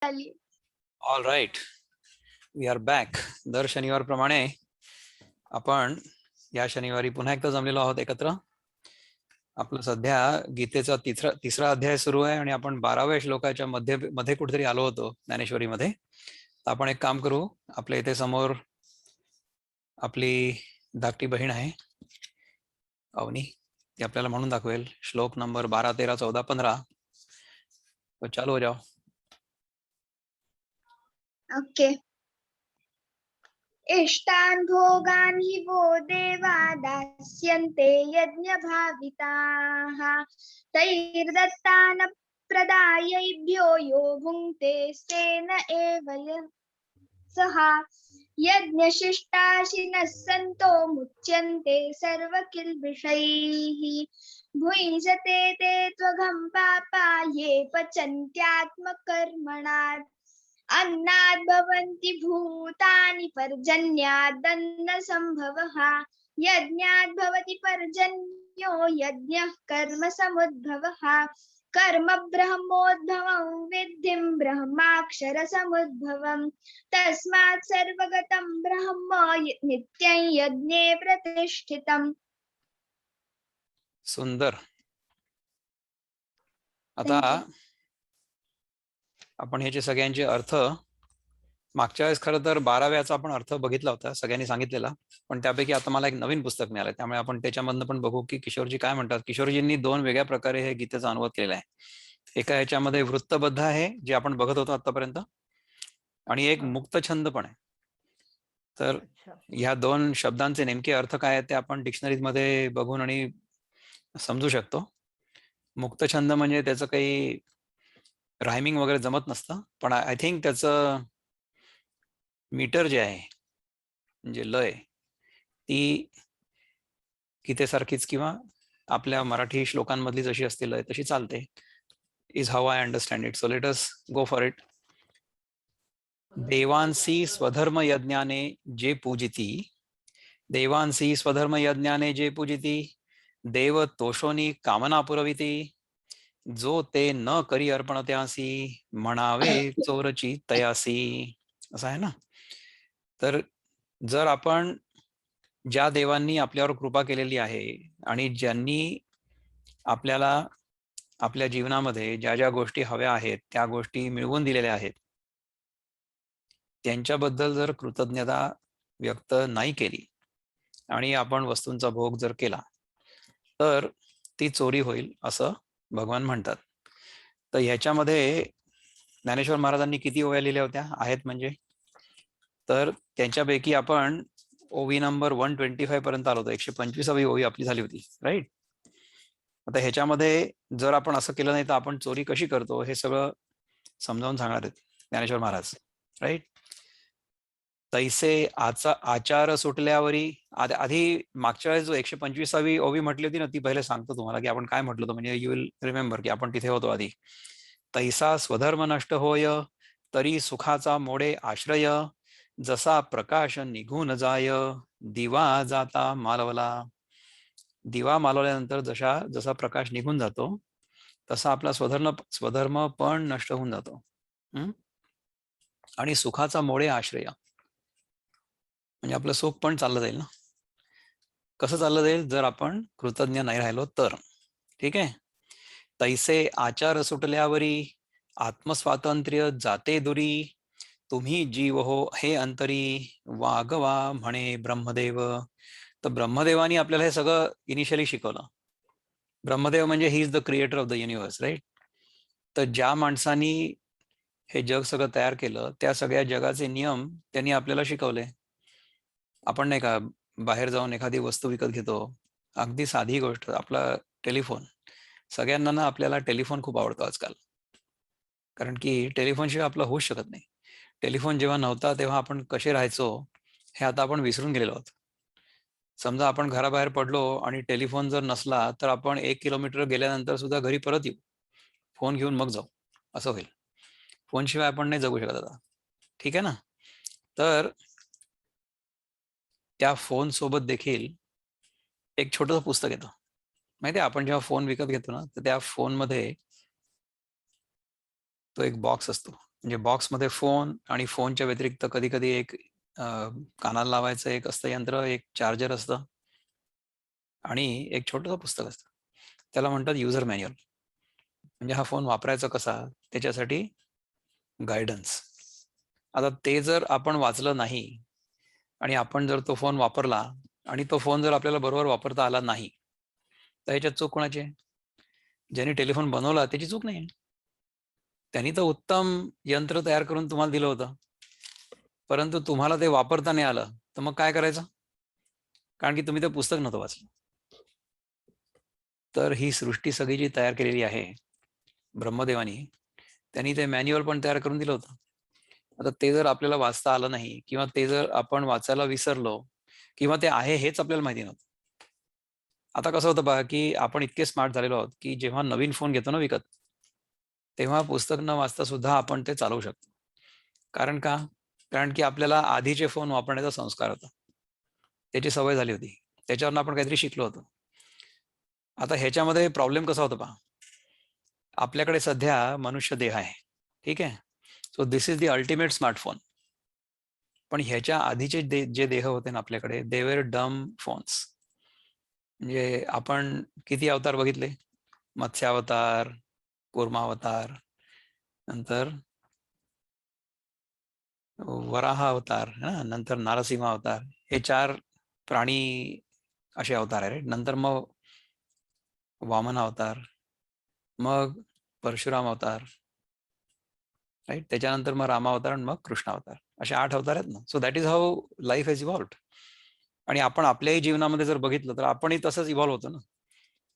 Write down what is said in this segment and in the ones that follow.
All right, we are back. दर शनिवारप्रमाणे आपण या शनिवारी पुन्हा एकदा जमलेलो आहोत एकत्र. आपलं सध्या गीतेचा तिसरा अध्याय सुरू आहे आणि आपण 12व्या श्लोकाच्या मध्ये कुठेतरी आलो होतो ज्ञानेश्वरीमध्ये. तर आपण एक काम करू, आपल्या इथे समोर आपली धाकटी बहीण आहे अवनी, ती आपल्याला म्हणून दाखवेल श्लोक नंबर 12, 13, 14, 15. तो चालू हो जाओ. ओके. इष्टान् भोगान् हि वो देवा दास्यन्ते यज्ञभाविताः तैर्दत्तान् प्रदायैभ्यो यो भुङ्क्ते तेन एव सः यज्ञशिष्टाशिनः सन्तो मुच्यन्ते सर्वकिल्बिषैः भुञ्जते ते त्वघं पापा ये पचन्त्यात्मकर्मणात् अन्नाद् भवन्ति भूतानि पर्जन्यादन्न संभवः यज्ञाद् भवति पर्जन्यो यज्ञः कर्म समुद्भवः कर्म ब्रह्मोद्भवं विद्धिं ब्रह्माक्षर समुद्भवं तस्मात् सर्वगतं ब्रह्म नित्यं यज्ञे प्रतिष्ठितम्. सुंदर. आता आपण ह्याचे सगळ्यांचे अर्थ मागच्या वेळेस खरं तर 12व्याचा आपण अर्थ बघितला होता, सगळ्यांनी सांगितलेला, पण त्यापैकी आता मला एक नवीन पुस्तक मिळालं, त्यामुळे आपण त्याच्यामधनं पण बघू की किशोरजी काय म्हणतात. किशोरजींनी 2 वेगळ्या प्रकारे हे गीतेचा अनुवाद केलेला आहे. एका ह्याच्यामध्ये वृत्तबद्ध आहे जे आपण बघत होतो आतापर्यंत, आणि एक मुक्त छंद पण आहे. तर ह्या 2 शब्दांचे नेमके अर्थ काय आहेत ते आपण डिक्शनरीमध्ये बघून आणि समजू शकतो. मुक्त छंद म्हणजे त्याचं काही रायमिंग वगैरे जमत नसतं, पण आय थिंक त्याचं मीटर जे आहे म्हणजे लय ती गीतेसारखीच किंवा आपल्या मराठी श्लोकांमधली जशी असते लय तशी चालते, is how I understand it. So let us go for it. देवांसी स्वधर्म यज्ञाने जे पूजिती, देवांसी स्वधर्म यज्ञाने जे पूजिती, देव तोषोनी कामना पुरविती, जो ते न करी अर्पण त्यासी, म्हणावे चोरची तयासी. असं आहे ना. तर जर आपण ज्या देवांनी आपल्यावर कृपा केलेली आहे आणि ज्यांनी आपल्याला आपल्या जीवनामध्ये ज्या ज्या गोष्टी हव्या आहेत त्या गोष्टी मिळवून दिलेल्या आहेत, त्यांच्याबद्दल जर कृतज्ञता व्यक्त नाही केली आणि आपण वस्तूंचा भोग जर केला तर ती चोरी होईल असं भगवान म्हणतात. तर ह्याच्यामध्ये ज्ञानेश्वर महाराजांनी किती ओव्या लिहिल्या होत्या आहेत म्हणजे, तर त्यांच्यापैकी आपण ओवी नंबर 125 पर्यंत आलो होतो. 125वी ओवी आपली झाली होती, राईट. आता ह्याच्यामध्ये जर आपण असं केलं नाही तर आपण चोरी कशी करतो हे सगळं समजावून सांगणार आहेत ज्ञानेश्वर महाराज, राईट. तैसे आचार सुटल्यावरी, आधी मागच्या वेळेस जो 125वी ओवी म्हटली होती ना, ती पहिले सांगतो तुम्हाला की आपण काय म्हटलं होतं, म्हणजे यू विल रिमेंबर की आपण तिथे होतो आधी. तैसा स्वधर्म नष्ट होय तरी सुखाचा मोडे आश्रय, जसा प्रकाश निघून जाय दिवा जाता मालवला. दिवा मालवल्यानंतर जसा प्रकाश निघून जातो तसा आपला स्वधर्म पण नष्ट होऊन जातो. आणि सुखाचा मोडे आश्रय म्हणजे आपलं सुख पण चाललं जाईल ना. कसं चाललं जाईल, जर आपण कृतज्ञ नाही राहिलो तर. ठीक आहे. तैसे आचार सुटल्यावरी आत्मस्वातंत्र्य जाते दुरी, तुम्ही जीव हो हे अंतरी वागवा म्हणे ब्रह्मदेव. तर ब्रह्मदेवानी आपल्याला हे सगळं इनिशियली शिकवलं. ब्रह्मदेव म्हणजे he is the creator of the universe, right. तर ज्या माणसांनी हे जग सगळं तयार केलं त्या सगळ्या जगाचे नियम त्यांनी आपल्याला शिकवले. आपण नाही का बाहेर जाऊन एखादी वस्तू विकत घेतो, अगदी साधी गोष्ट आपला टेलिफोन. सगळ्यांना ना आपल्याला टेलिफोन खूप आवडतो आजकाल, कारण की टेलिफोन शिवाय आपलं होऊच शकत नाही. टेलिफोन जेव्हा नव्हता तेव्हा आपण कसे राहायचो हे आता आपण विसरून गेलेलो आहोत. समजा आपण घराबाहेर पडलो आणि टेलिफोन जर नसला तर आपण 1 किलोमीटर गेल्यानंतर सुद्धा घरी परत येऊ, फोन घेऊन मग जाऊ, असं होईल. फोन शिवाय आपण नाही जगू शकत आता. ठीक आहे ना. तर त्या फोन सोबत देखील एक छोटंसं पुस्तक येतं. माहिती आहे, आपण जेव्हा फोन विकत घेतो ना तर त्या फोनमध्ये तो एक बॉक्स असतो म्हणजे बॉक्समध्ये फोन आणि फोनच्या व्यतिरिक्त कधी कधी एक कानाला लावायचं एक असतं यंत्र, एक चार्जर असतं आणि एक छोटंसं पुस्तक असतं. त्याला म्हणतात युजर मॅन्युअल. म्हणजे हा फोन वापरायचा कसा त्याच्यासाठी गायडन्स. आता ते जर आपण वाचलं नाही आणि आपण जर तो फोन वापरला आणि तो फोन जर आपल्याला बरोबर वापरता आला नाही, तर ह्याच्यात चूक कोणाची आहे? ज्यांनी टेलिफोन बनवला त्याची चूक नाही. त्यांनी तर उत्तम यंत्र तयार करून तुम्हाला दिलं होतं, परंतु तुम्हाला ते वापरता नाही आलं, तर मग काय करायचं? कारण की तुम्ही ते पुस्तक नव्हतं वाचलं. तर ही सृष्टी सगळी जी तयार केलेली आहे ब्रह्मदेवानी, त्यांनी ते मॅन्युअल पण तयार करून दिलं होतं. आता ते जर आपल्याला वाचता आलं नाही किंवा ते जर आपण वाचायला विसरलो किंवा ते आहे हेच आपल्याला माहिती नव्हतं. आता कसं होतं बघा, की आपण इतके स्मार्ट झालेलो आहोत, की जेव्हा नवीन फोन घेतो ना विकत, तेव्हा पुस्तक न वाचता सुद्धा आपण ते चालवू शकतो. कारण का? कारण की आपल्याला आधीचे फोन वापरण्याचा संस्कार होता. त्याची सवय झाली होती. त्याच्यावरून आपण काहीतरी शिकलो होतो. आता ह्याच्यामध्ये प्रॉब्लेम कसा होता पहा. आपल्याकडे सध्या मनुष्य देह आहे. ठीक आहे. So this is the ultimate smartphone. पण ह्याच्या आधीचे जे देह होते ना आपल्याकडे, दे वर डम फोन्स. म्हणजे आपण किती अवतार बघितले? मत्स्यावतार, कूर्मावतार, नंतर वराह अवतार, नंतर नारसिंह अवतार. हे 4 प्राणी असे अवतार आहे. नंतर मग वामन अवतार, मग परशुराम अवतार, राईट. त्याच्यानंतर मग रामावतार आणि मग कृष्ण अवतार. असे 8 अवतार आहेत ना. So that is how life has evolved. आणि आपण आपल्याही जीवनामध्ये जर बघितलं तर आपणही तसंच इव्हॉल्व्ह होतो ना.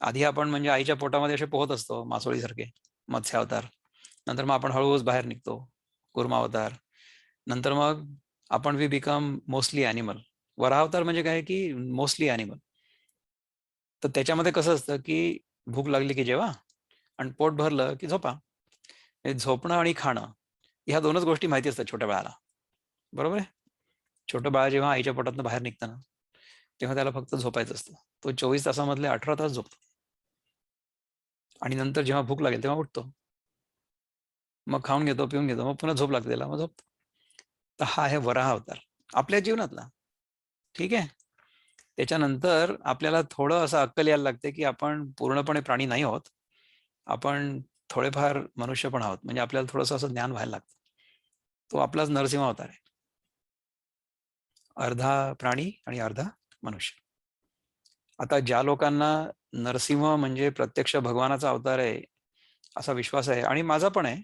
आधी आपण म्हणजे आईच्या पोटामध्ये असे पोहत असतो मासोळीसारखे, मत्स्य अवतार. नंतर मग आपण हळूहळू बाहेर निघतो, कूर्मा अवतार. नंतर मग आपण वी बिकम मोस्टली ॲनिमल. वराहावतार म्हणजे काय की मोस्टली ॲनिमल. तर त्याच्यामध्ये कसं असतं की भूक लागली की जेवा आणि पोट भरलं की झोपा. हे झोपणं आणि खाणं ह्या 2च गोष्टी माहिती असतात छोट्या बाळाला. बरोबर आहे? छोटं बाळ जेव्हा आईच्या पोटातनं बाहेर निघतं ना, तेव्हा त्याला फक्त झोपायचं असतं. तो 24 तासामधले 18 तास झोपतो. आणि नंतर जेव्हा भूक लागेल तेव्हा उठतो. मग खाऊन घेतो, पिऊन घेतो, मग पुन्हा झोप लागते त्याला, मग झोपतो. तर हा आहे वराह अवतार आपल्या जीवनातला. ठीक आहे. त्याच्यानंतर आपल्याला थोडं असं अक्कल यायला लागते, की आपण पूर्णपणे प्राणी नाही आहोत. आपण थोडेफार मनुष्य पण आहोत. म्हणजे आपल्याला थोडंसं असं ज्ञान व्हायला लागतं. तो आपलाच नरसिंह अवतार आहे. अर्धा प्राणी आणि अर्धा मनुष्य. आता ज्या लोकांना नरसिंह म्हणजे प्रत्यक्ष भगवानाचा अवतार आहे, असा विश्वास आहे आणि माझा पण आहे.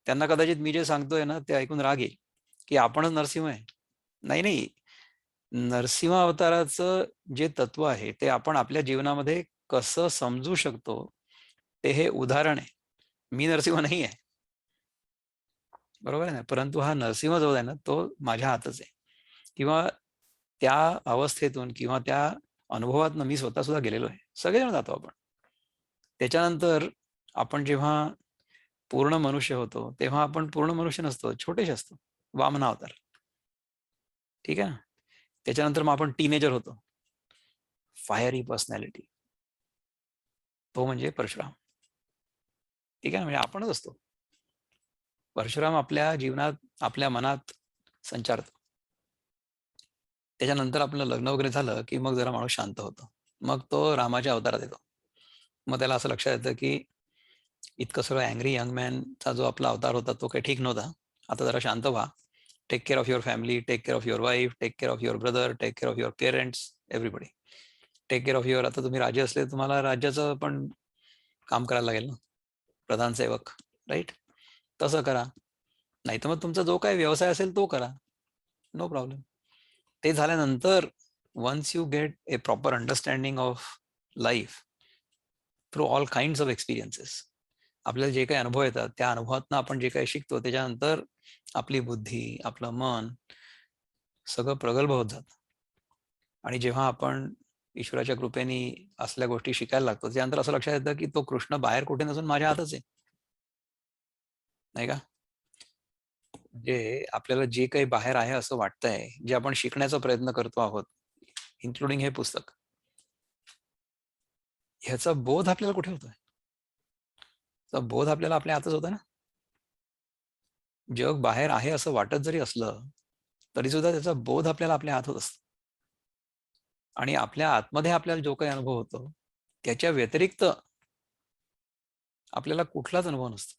त्यांना कदाचित मी जे सांगतोय ना, ते ऐकून राग येईल, की आपणच नरसिंह आहे. नाही, नाही. नरसिंह अवताराचं जे तत्व आहे, ते आपण आपल्या जीवनामध्ये कसं समजू शकतो, ते हे उदाहरण आहे. मी नरसिंह नाही आहे. बरोबर आहे ना? परंतु हा नरसिंह जो आहे ना, तो माझ्या हातच आहे. किंवा त्या अवस्थेतून किंवा त्या अनुभवातनं मी स्वतः सुद्धा गेलेलो आहे. सगळेजण जातो आपण. त्याच्यानंतर आपण जेव्हा पूर्ण मनुष्य होतो, तेव्हा आपण पूर्ण मनुष्य नसतो, छोटेसे असतो. वामन अवतार. ठीक आहे ना? त्याच्यानंतर मग आपण टीनेजर होतो. Fiery personality. तो म्हणजे परशुराम. ठीक आहे ना? म्हणजे आपणच असतो. परशुराम आपल्या जीवनात, आपल्या मनात संचारतो. त्याच्यानंतर आपलं लग्न वगैरे झालं, की मग जरा माणूस शांत होतो. मग तो रामाच्या अवतारात येतो. मग त्याला असं लक्षात येतं, की इतकं सगळं अँग्री यंग मॅनचा जो आपला अवतार होता, तो काही ठीक नव्हता. आता जरा शांत व्हा. Take care of your family, take care of your wife, take care of your brother, take care of your parents, everybody. Take care of your. आता तुम्ही राजे असले, तुम्हाला राज्याचं पण काम करायला लागेल ना, प्रधान सेवक, राईट? तसं करा. नाहीतर मग तुमचा जो काही व्यवसाय असेल तो करा. No problem. ते झाल्यानंतर once you get a proper understanding of life through all kinds of experiences, आपल्याला जे काही अनुभव येतात त्या अनुभवातनं आपण जे काही शिकतो, त्याच्यानंतर आपली बुद्धी, आपलं मन सगळं प्रगल्भ होत जातं. आणि जेव्हा आपण ईश्वराच्या कृपेने असल्या गोष्टी शिकायला लागतो, त्यानंतर असं लक्षात येतं की तो कृष्ण बाहेर कुठे नसून माझ्या हातच आहे. नाही का? जे आपल्याला जे काही बाहेर आहे असं वाटतंय, जे आपण शिकण्याचा प्रयत्न करतो आहोत, इन्क्लुडिंग हे पुस्तक, ह्याचा बोध आपल्याला कुठे होतोय? बोध आपल्याला आपल्या हातच होता ना. जग बाहेर आहे असं वाटत जरी असलं तरी सुद्धा त्याचा बोध आपल्याला आपल्या हात होत असतो. आणि आपल्या आतमध्ये आपल्याला जो काही अनुभव होतो त्याच्या व्यतिरिक्त आपल्याला कुठलाच अनुभव नसतो.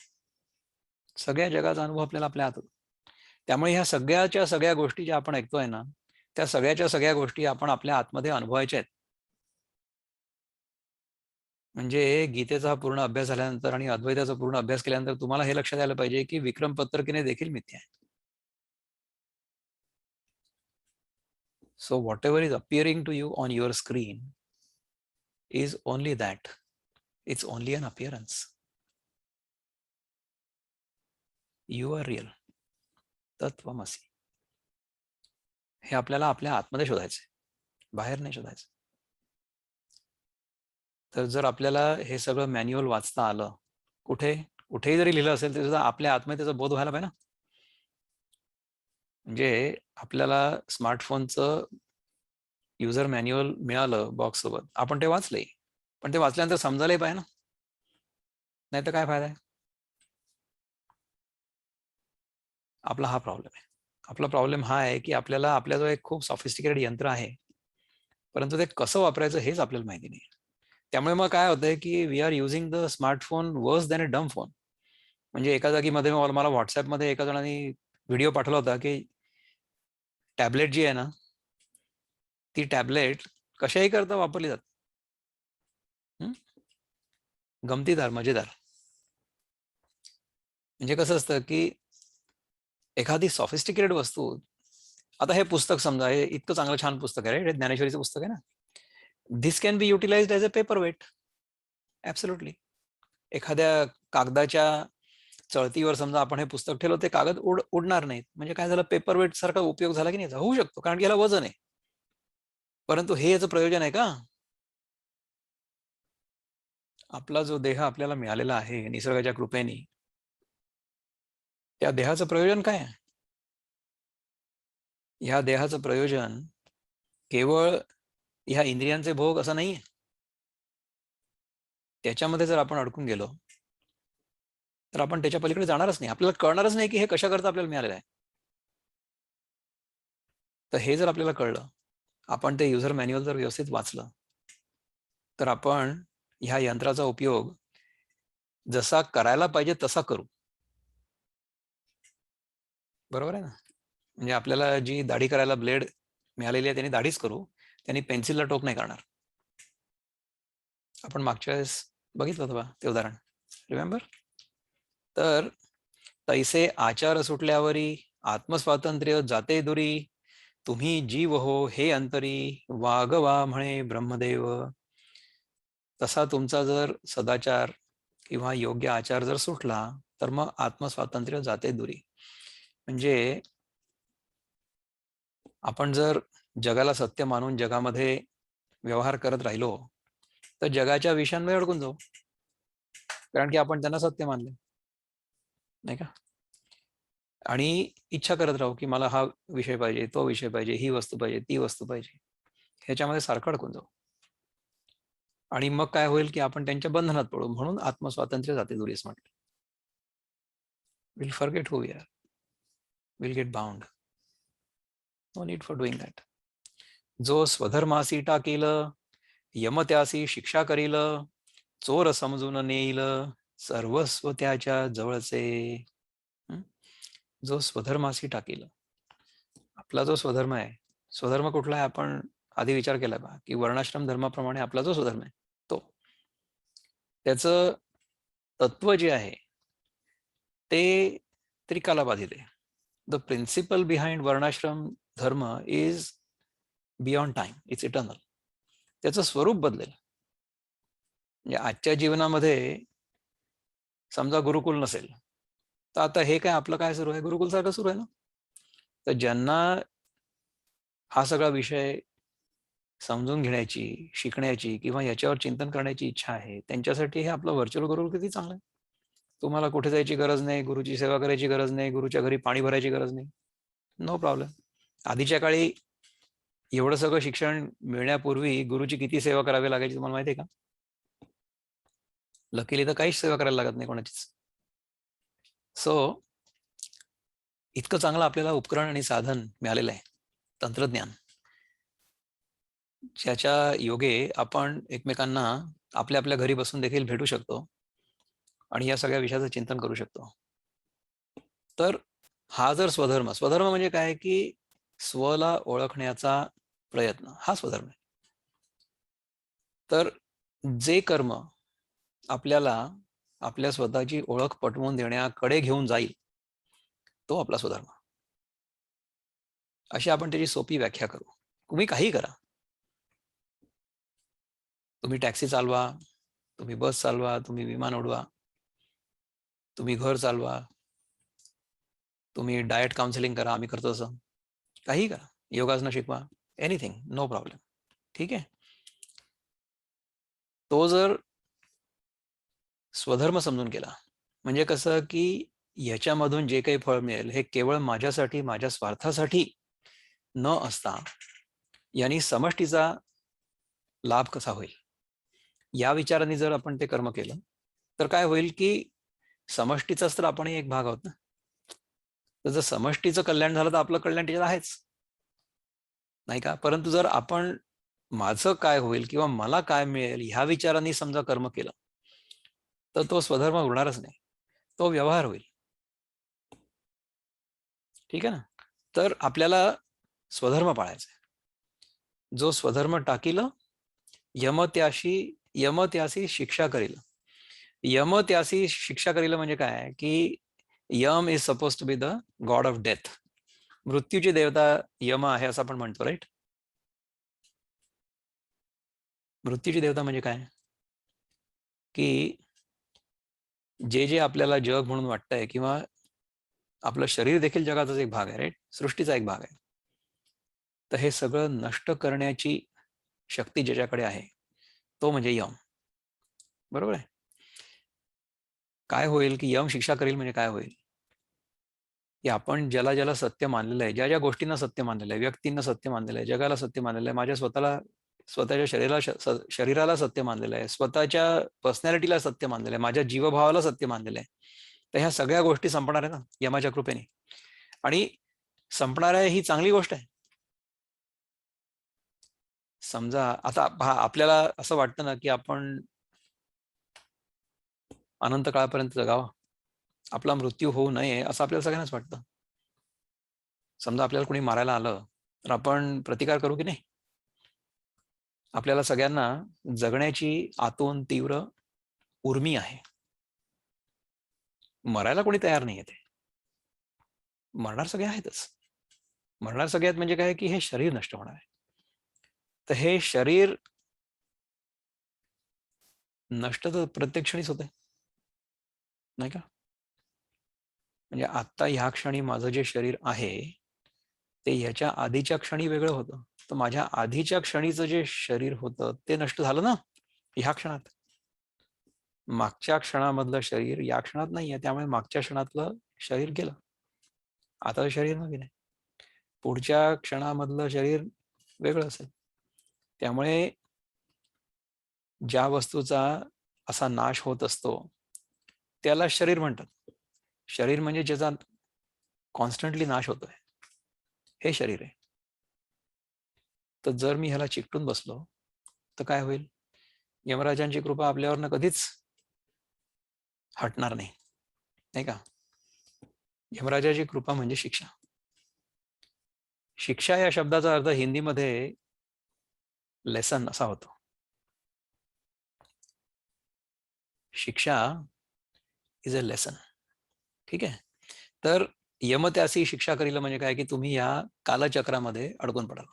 सगळ्या जगाचा अनुभव आपल्याला आपल्या हात होतो. त्यामुळे ह्या सगळ्याच्या सगळ्या गोष्टी ज्या आपण ऐकतोय ना, त्या सगळ्याच्या सगळ्या गोष्टी आपण आपल्या आतमध्ये अनुभवायच्या आहेत. म्हणजे गीतेचा हा पूर्ण अभ्यास झाल्यानंतर आणि अद्वैताचा पूर्ण अभ्यास केल्यानंतर तुम्हाला हे लक्षात आलं पाहिजे की विक्रम पत्रकीने देखील मिथ्या आहे. So whatever is appearing to you on your screen is only that. It's only an appearance. You are real. तत्वमसी. हे आपल्याला आपल्या आतमध्ये शोधायचंय, बाहेर नाही शोधायचं. तर जर आपल्याला हे सगळं मॅन्युअल वाचता आलं, कुठेही जरी लिहिलं असेल तरी सुद्धा आपल्या आतमध्ये त्याचा बोध व्हायला पाहिजे ना. म्हणजे आपल्याला स्मार्टफोनचं युजर मॅन्युअल मिळालं बॉक्स सोबत, आपण ते वाचले, पण ते वाचल्यानंतर समजायलाही पाहिजे ना, नाही तर काय फायदा आहे. आपला हा प्रॉब्लेम आहे. आपला प्रॉब्लेम हा आहे की आपल्याला आपल्याजवळ एक खूप सॉफिस्टिकेटेड यंत्र आहे, परंतु ते कसं वापरायचं हेच आपल्याला माहिती नाही. त्यामुळे मग काय होतंय की we are using the smartphone worse than a dumb phone. म्हणजे एका जागी मध्ये मला व्हॉट्सअपमध्ये एका जणांनी व्हिडिओ पाठवला होता की टॅबलेट जी आहे ना, ती टॅबलेट कशाही करता वापरली जाते. गमतीदार, मजेदार. म्हणजे कसं असतं की एखादी सॉफिस्टिकेटेड वस्तू, आता हे पुस्तक समजा, हे इतकं चांगलं छान पुस्तक आहे, हे ज्ञानेश्वरीचं पुस्तक आहे ना, this can be utilized as a paperweight. Absolutely. एखाद्या कागदाच्या चळतीवर समजा आपण हे पुस्तक ठेवलं, ते कागद उडणार नाहीत. म्हणजे काय झालं, पेपर वेट सारखा उपयोग झाला की नाही? होऊ शकतो, कारण की याला वजन आहे. परंतु हे याचं प्रयोजन आहे का? आपला जो देह आपल्याला मिळालेला आहे निसर्गाच्या कृपेने, त्या देहाचं प्रयोजन काय आहे? ह्या देहाचं प्रयोजन केवळ ह्या इंद्रियांचे भोग असं नाहीये. त्याच्यामध्ये जर आपण अडकून गेलो तर आपण त्याच्या पलीकडे जाणारच नाही. आपल्याला कळणारच नाही की हे कशाकरता आपल्याला मिळालेलं आहे. तर हे जर आपल्याला कळलं, आपण ते युजर मॅन्युअल जर व्यवस्थित वाचलं, तर आपण ह्या यंत्राचा उपयोग जसा करायला पाहिजे तसा करू. बरोबर आहे ना? म्हणजे आपल्याला जी दाढी करायला ब्लेड मिळालेली आहे त्यांनी दाढीच करू, त्यांनी पेन्सिलला टोक नाही करणार. आपण मागच्या वेळेस बघितलं होतं ते उदाहरण, रिमेंबर? तर तैसे आचार सुटल्यावरी आत्मस्वातंत्र्य जाते दुरी, तुम्ही जीव हो हे अंतरी, वागवा म्हणे ब्रह्मदेव. तसा तुमचा जर सदाचार किंवा योग्य आचार जर सुटला तर मग आत्मस्वातंत्र्य जाते दुरी. म्हणजे आपण जर जगाला सत्य मानून जगामध्ये व्यवहार करत राहिलो तर जगाच्या विषयांमध्ये अडकून जाऊ, कारण की आपण त्यांना सत्य मानले, नाही का? आणि इच्छा करत राहू की मला हा विषय पाहिजे, तो विषय पाहिजे, ही वस्तू पाहिजे, ती वस्तू पाहिजे, ह्याच्यामध्ये सारखं अडकून जाऊ. आणि मग काय होईल की आपण त्यांच्या बंधनात पडू. म्हणून आत्मस्वातंत्र्य जाते दुरीस म्हटलं. Will forget who we are, will get bound. No need for doing that. जो स्वधर्मासी टाकील, यम त्यासी शिक्षा करील, चोर समजून नेईल, सर्वस्व त्याच्या जवळचे. जो स्वधर्मासी टाकील, आपला जो स्वधर्म आहे, स्वधर्म कुठला आहे आपण आधी विचार केला बा की वर्णाश्रम धर्माप्रमाणे आपला जो स्वधर्म आहे तो, त्याचं तत्व जे आहे ते त्रिकाला बाधित आहे. द प्रिन्सिपल बिहाइंड वर्णाश्रम धर्म is beyond time, it's eternal. त्याचं स्वरूप बदलेल. म्हणजे आजच्या जीवनामध्ये समजा गुरुकुल नसेल तर आता हे काय आपलं काय सुरू आहे, गुरुकुल सारखं सुरू आहे ना. तर ज्यांना हा सगळा विषय समजून घेण्याची, शिकण्याची किंवा याच्यावर चिंतन करण्याची इच्छा आहे, त्यांच्यासाठी हे आपलं व्हर्च्युअल गुरुकुल किती चांगलं आहे. तुम्हाला कुठे जायची गरज नाही, गुरुची सेवा करायची गरज नाही, गुरुच्या घरी पाणी भरायची गरज नाही. No problem. आधीच्या काळी एवढं सगळं शिक्षण मिळण्यापूर्वी गुरुची किती सेवा करावी लागायची तुम्हाला माहिती आहे का? लकीली तर काहीच सेवा करायला लागत नाही कोणाचीच. सो इतकं चांगलं आपल्याला उपकरण आणि साधन मिळालेलं आहे, तंत्रज्ञान, ज्याच्या योगे आपण एकमेकांना आपल्या आपल्या घरी बसून देखील भेटू शकतो आणि या सगळ्या विषयाचं चिंतन करू शकतो. तर हा जर स्वधर्म, स्वधर्म म्हणजे काय की स्वला ओळखण्याचा प्रयत्न, हा स्वधर्म आहे. तर जे कर्म आपल्याला आपल्या स्वतःची ओळख पटवून देण्याकडे घेऊन जाईल, तो आपला स्वधर्म. अशी आपण त्याची सोपी व्याख्या करू. तुम्ही काही करा, तुम्ही टॅक्सी चालवा, तुम्ही बस चालवा, तुम्ही विमान उडवा, तुम्ही घर चालवा, तुम्ही डाएट काउन्सिलिंग करा, आम्ही करतो तसं, काही करा, योगासनं शिकवा, एनिथिंग, नो प्रॉब्लेम. ठीक आहे. तो जर स्वधर्म समजून केला म्हणजे कसं की ह्याच्यामधून जे काही फळ मिळेल हे केवळ माझ्यासाठी, माझ्या स्वार्थासाठी न असता यांनी समष्टीचा लाभ कसा होईल या विचाराने जर आपण ते कर्म केलं तर काय होईल की समष्टीचाच तर आपणही एक भाग आहोत ना. तर जर समष्टीचं कल्याण झालं तर आपलं कल्याण त्याच्यात आहेच, नाही का. परंतु जर आपण माझं काय होईल किंवा मला काय मिळेल ह्या विचाराने समजा कर्म केलं तर तो स्वधर्म उरणारच नाही, तो व्यवहार होईल. ठीक आहे ना. तर आपल्याला स्वधर्म पाळायचा आहे. जो स्वधर्म टाकील यम त्यासी शिक्षा करील. यम त्यासी शिक्षा करील म्हणजे काय की Yama is supposed to be the god of death. मृत्यूची देवता यम आहे असं आपण म्हणतो, राईट. मृत्यूची देवता म्हणजे काय की जे जे आपल्याला जग म्हणून वाटतंय किंवा आपलं शरीर देखील जगाचाच एक भाग आहे, राईट, सृष्टीचा एक भाग आहे. तर हे सगळं नष्ट करण्याची शक्ती ज्याच्याकडे आहे तो म्हणजे यम. बरोबर आहे. काय होईल की यम शिक्षा करेल म्हणजे काय होईल की आपण ज्याला ज्याला सत्य मानलेलं आहे, ज्या ज्या गोष्टींना सत्य मानलेलं आहे, व्यक्तींना सत्य मानलेलं आहे, जगाला सत्य मानलेलं आहे, माझ्या स्वतःच्या शरीराला सत्य मानलेलं आहे, स्वतःच्या पर्सनॅलिटीला सत्य मानलेलं आहे, माझ्या जीवभावाला सत्य मानलेलं आहे. तर ह्या सगळ्या गोष्टी संपणार आहे ना यमाच्या कृपेने. आणि संपणार आहे ही चांगली गोष्ट आहे. समजा आता आपल्याला असं वाटतं ना की आपण अनंत काळापर्यंत जगावं, आपला मृत्यू होऊ नये असं आपल्याला सगळ्यांनाच वाटतं. समजा आपल्याला कोणी मारायला आलं तर आपण प्रतिकार करू की नाही. आपल्याला सगळ्यांना जगण्याची आतून तीव्र उर्मी आहे. मरायला कोणी तयार नाही ते, मरणार सगळे आहेतच. मरणार सगळ्यात म्हणजे काय की हे शरीर नष्ट होणार आहे. तर हे शरीर नष्ट तर प्रत्येक क्षणीच होते, नाही का. म्हणजे आता ह्या क्षणी माझं जे शरीर आहे ते ह्याच्या आधीच्या क्षणी वेगळं होतं. तर माझ्या आधीच्या क्षणीचं जे शरीर होतं ते नष्ट झालं ना ह्या क्षणात. मागच्या क्षणामधलं शरीर या क्षणात नाहीये, त्यामुळे मागच्या क्षणातलं शरीर गेलं. आता शरीर नवीन आहे, पुढच्या क्षणामधलं शरीर वेगळं असेल. त्यामुळे ज्या वस्तूचा असा नाश होत असतो त्याला शरीर म्हणतात. शरीर म्हणजे ज्याचा कॉन्स्टंटली नाश होतोय हे शरीर आहे. तर जर मी ह्याला चिकटून बसलो तर काय होईल, यमराजांची कृपा आपल्यावरनं कधीच हटणार नाही, नाही का. यमराजाची कृपा म्हणजे शिक्षा. शिक्षा या शब्दाचा अर्थ हिंदीमध्ये लेसन असा होतो. शिक्षा इज अ लेसन. ठीक आहे. तर यम त्यासी शिक्षा करील म्हणजे काय की तुम्ही या कालचक्रामध्ये अडकून पडाल.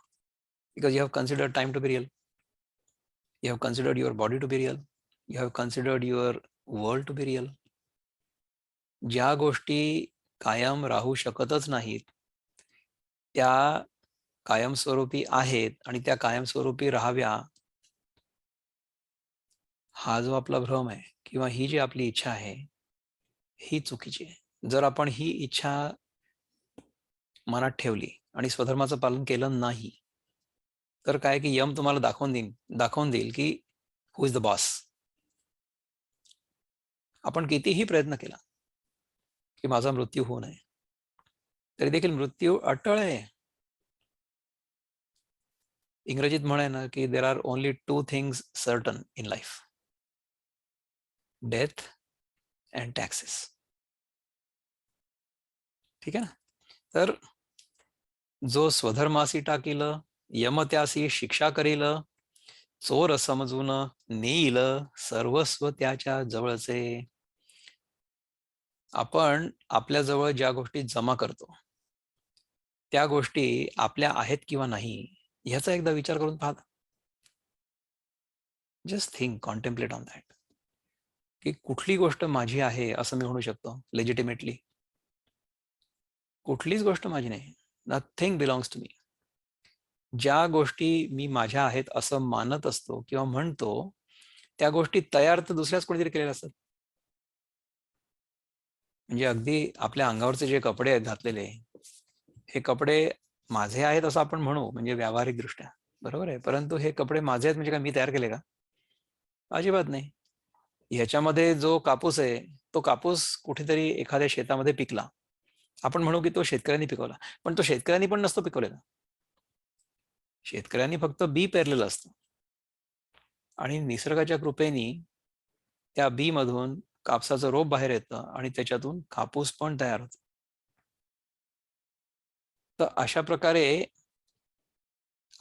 Because you have considered time to be real, you have considered your body to be real, you have considered your world to be real. ज्या गोष्टी कायम राहू शकतच नाहीत त्या कायमस्वरूपी आहेत आणि त्या कायमस्वरूपी राहाव्या हा जो आपला भ्रम आहे किंवा ही जी आपली इच्छा आहे ही चुकीची आहे. जर आपण ही इच्छा मनात ठेवली आणि स्वधर्माचं पालन केलं नाही तर काय की यम तुम्हाला दाखवून देईल की हु इज द बॉस. आपण कितीही प्रयत्न केला की माझा मृत्यू होऊ नये तरी देखील मृत्यू अटळ आहे. इंग्रजीत म्हण आहे ना की there are only 2 things certain in life, death and taxes. ठीक आहे ना. तर जो स्वधर्मासी टाकील, यम त्यासी शिक्षा करील, चोर समजून नेईल सर्वस्व त्याच्या जवळचे. आपण आपल्या जवळ ज्या गोष्टी जमा करतो त्या गोष्टी आपल्या आहेत किंवा नाही ह्याचा एकदा विचार करून पाहता. Just think, contemplate on that, की कुठली गोष्ट माझी आहे असं मी म्हणू शकतो लेजिटिमेटली? कुठलीच गोष्ट माझी नाही. Nothing belongs to me. ज्या गोष्टी मी माझ्या आहेत असं मानत असतो किंवा म्हणतो त्या गोष्टी तयार तर दुसऱ्याच कोणीतरी केलेल्या असतात. म्हणजे अगदी आपल्या अंगावरचे जे कपडे आहेत घातलेले, हे कपडे माझे आहेत असं आपण म्हणू म्हणजे व्यावहारिक दृष्ट्या बरोबर आहे, परंतु हे कपडे माझे आहेत म्हणजे काय मी तयार केले का? अजिबात नाही. ह्याच्यामध्ये जो कापूस आहे तो कापूस कुठेतरी एखाद्या शेतामध्ये पिकला, आपण म्हणू की तो शेतकऱ्यांनी पिकवला, पण तो शेतकऱ्यांनी पण नसतो पिकवलेला. शेतकऱ्यांनी फक्त बी पेरलेलं असतं आणि निसर्गाच्या कृपेने त्या बी मधून कापसाचं रोप बाहेर येतं आणि त्याच्यातून कापूस पण तयार होतो. तर अशा प्रकारे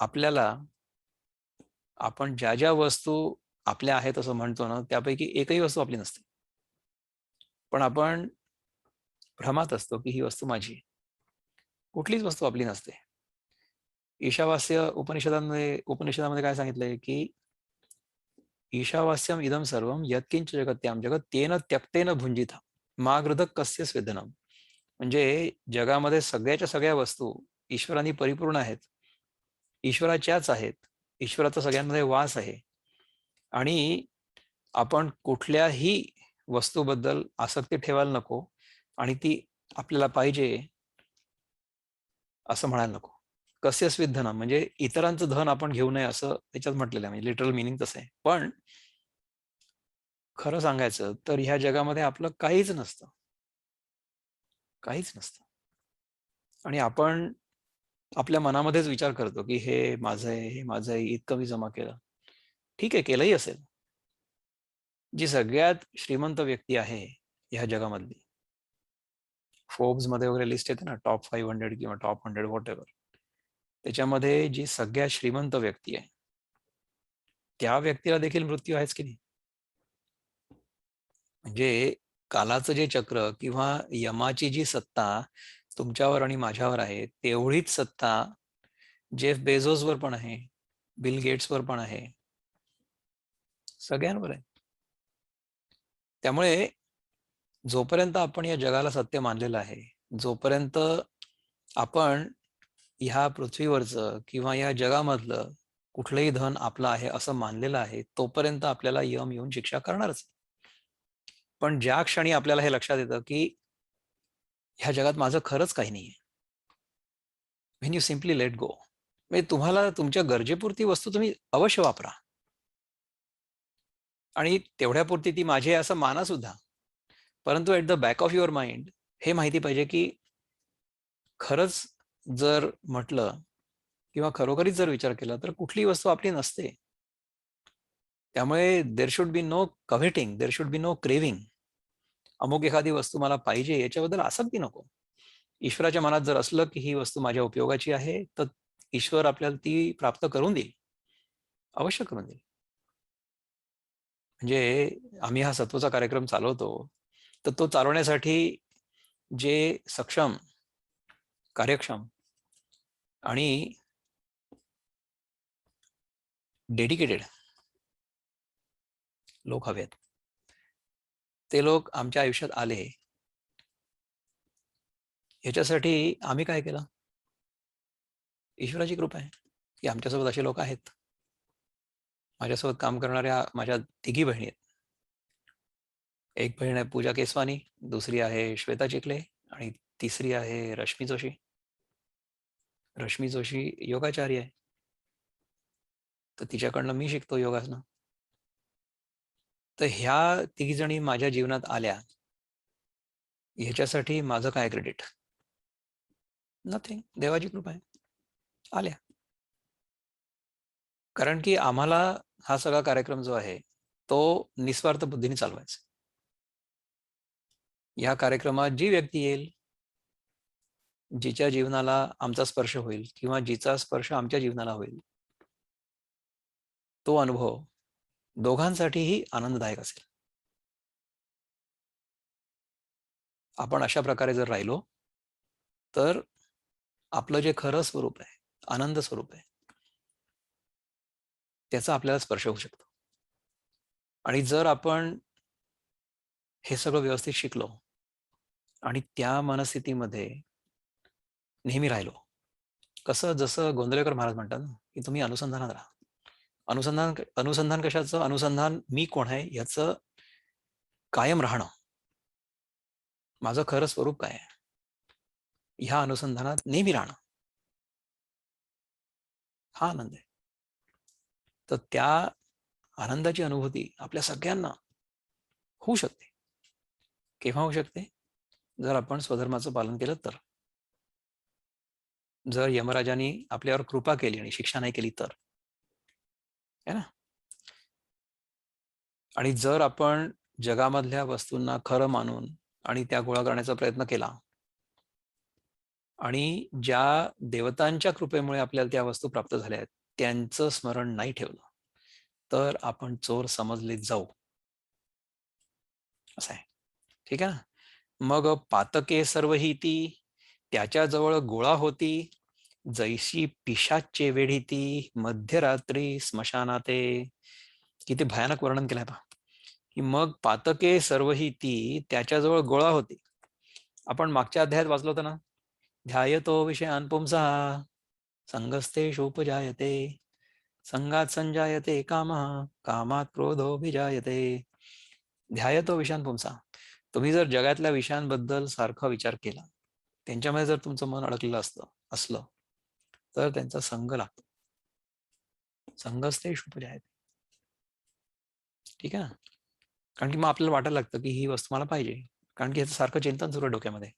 आपल्याला आपण ज्या ज्या वस्तू आपल्या आहेत असं म्हणतो ना त्यापैकी एकही वस्तू आपली नसते, पण आपण भ्रमात असतो की ही वस्तू माझी. कुठलीच वस्तू आपली नसते. ईशावास्य उपनिषदामध्ये काय सांगितलंय की ईशावास्यम इदम सर्वम यत्किंच जगत्याम जगत तेन त्यक्तेन भुंजिता मागृधक कस्य स्वेदनम. म्हणजे जगामध्ये सगळ्याच्या सगळ्या वस्तू ईश्वराने परिपूर्ण आहेत, ईश्वराच्याच आहेत, ईश्वराचा सगळ्यांमध्ये वास आहे आणि आपण कुठल्याही वस्तूबद्दल आसक्ती ठेवायला नको आणि ती आपल्याला पाहिजे असं म्हणायला नको. कस्य स्वित धनम म्हणजे इतरांचं धन आपण घेऊ नये असं त्याच्यात म्हटलेलं आहे, म्हणजे लिटरल मिनिंग तसं आहे. पण खरं सांगायचं तर ह्या जगामध्ये आपलं काहीच नसतं, काहीच नसतं. आणि आपण आपल्या मनामध्येच विचार करतो की हे माझं आहे, हे माझं आहे, इतकं मी जमा केलं. ठीक आहे, केलंही असेल. जी सगळ्यात श्रीमंत व्यक्ती आहे ह्या जगामधली, फोर्ब्स मध्ये वगैरे लिस्ट येते ना, टॉप 500 किंवा टॉप 100 व्हॉट एव्हर, त्याच्यामध्ये जी सगळ्यात श्रीमंत व्यक्ती आहे त्या व्यक्तीला देखील मृत्यू आहेच की नाही. म्हणजे कालाचं जे चक्र किंवा यमाची जी सत्ता तुमच्यावर आणि माझ्यावर आहे तेवढीच सत्ता जेफ बेझोसवर पण आहे, बिल गेट्सवर पण आहे, सगळ्यांवर आहे. त्यामुळे जोपर्यंत आपण या जगाला सत्य मानलेलं आहे, जोपर्यंत आपण ह्या पृथ्वीवरचं किंवा या जगामधलं कुठलंही धन आपलं आहे असं मानलेलं आहे, तोपर्यंत आपल्याला यम येऊन शिक्षा करणारच. पण ज्या क्षणी आपल्याला हे लक्षात येतं की ह्या जगात माझं खरंच काही नाहीये, when you simply let go, म्हणजे तुम्हाला तुमच्या गरजेपुरती वस्तू तुम्ही अवश्य वापरा आणि तेवढ्यापुरती ती माझी आहे असं माना सुद्धा, परंतु at the back of your mind हे माहिती पाहिजे की खरंच जर म्हटलं किंवा खरोखरीच जर विचार केला तर कुठलीही वस्तू आपली नसते. त्यामुळे there should be no coveting, there should be no craving. अमुक एखादी वस्तू मला पाहिजे याच्याबद्दल आसक्ती नको. ईश्वराच्या मनात जर असलं की ही वस्तू माझ्या उपयोगाची आहे तर ईश्वर आपल्याला ती प्राप्त करून देईल, अवश्य करून देईल. म्हणजे आम्ही हा सत्वचा कार्यक्रम चालवतो तर तो चालवण्यासाठी जे सक्षम, कार्यक्षम आणि डेडिकेटेड लोक हवेत. ते लोक आमच्या आयुष्यात आले, ह्याच्यासाठी आम्ही काय केलं? ईश्वराची कृपा आहे की आमच्यासोबत असे लोक आहेत. माझ्यासोबत काम करणाऱ्या माझ्या तिघी बहिणी आहेत. एक बहीण आहे पूजा केसवानी, दुसरी आहे श्वेता चिखले आणि तिसरी आहे रश्मी जोशी. रश्मी जोशी योगाचार्य आहे, तर तिच्याकडनं मी शिकतो योगासनं. तर ह्या तिघी जणी माझ्या जीवनात आल्या ह्याच्यासाठी माझं काय क्रेडिट? नथिंग. देवाची कृपा आहे, आल्या. कारण की आम्हाला हा सगळा कार्यक्रम जो आहे तो निस्वार्थ बुद्धीने चालवायचा. या कार्यक्रमात जी व्यक्ती येईल, जिच्या जीवनाला आमचा स्पर्श होईल किंवा जिचा स्पर्श आमच्या जीवनाला होईल, तो अनुभव दोघांसाठीही आनंददायक असेल. आपण अशा प्रकारे जर राहिलो तर आपलं जे खरं स्वरूप आहे, आनंद स्वरूप आहे, त्याचा आपल्याला स्पर्श होऊ शकतो. आणि जर आपण हे सगळं व्यवस्थित शिकलो आणि त्या मनस्थितीमध्ये नेहमी राहिलो, कसं जसं गोंदवलेकर महाराज म्हणतात ना, की तुम्ही अनुसंधानात राहा. अनुसंधान कशाचं? अनुसंधान मी कोण आहे याचं कायम राहणं. माझं खरं स्वरूप काय आहे ह्या अनुसंधानात नेहमी राहणं, हा आनंद आहे. तर त्या आनंदाची अनुभूती आपल्या सगळ्यांना होऊ शकते. केव्हा होऊ शकते? जर आपण स्वधर्माचं पालन केलं तर. जर यमराजाने आपल्यावर कृपा केली आणि शिक्षा नाही केली तर, है ना. आणि जर आपण जगामधल्या वस्तूंना खरं मानून आणि त्या गोळा करण्याचा प्रयत्न केला आणि ज्या देवतांच्या कृपेमुळे आपल्याला त्या वस्तू प्राप्त झाल्या आहेत त्यांचं स्मरण नाही ठेवलं तर आपण चोर समजले जाऊ, असं आहे. ठीक आहे ना. मग पातके सर्व ही ती त्याच्याजवळ गोळा होती, जैशी पिशाचे वेढी ती मध्यरात्री स्मशानाते. किती भयानक वर्णन केलंय पहा, की मग पातके सर्व ही ती त्याच्याजवळ गोळा होती. आपण मागच्या अध्यायात वाचलं होतं ना, ध्यायतो विषयान पुंसा संगस्तेषु उपजायते, संगात संजायते कामः, कामात क्रोधोभिजायते. ध्यायतो विषयान पुंसा. तुम्ही जर जगातल्या विषयांबद्दल सारखा विचार केला, त्यांच्यामध्ये जर तुमचं मन अडकलेलं असलं तर त्यांचा संग लागतो. संगस्तेषु उपजायते. ठीक आहे ना. कारण की मग आपल्याला वाटायला लागतं की ही वस्तू मला पाहिजे, कारण की याचं सारखं चिंतन सुरू आहे डोक्यामध्ये.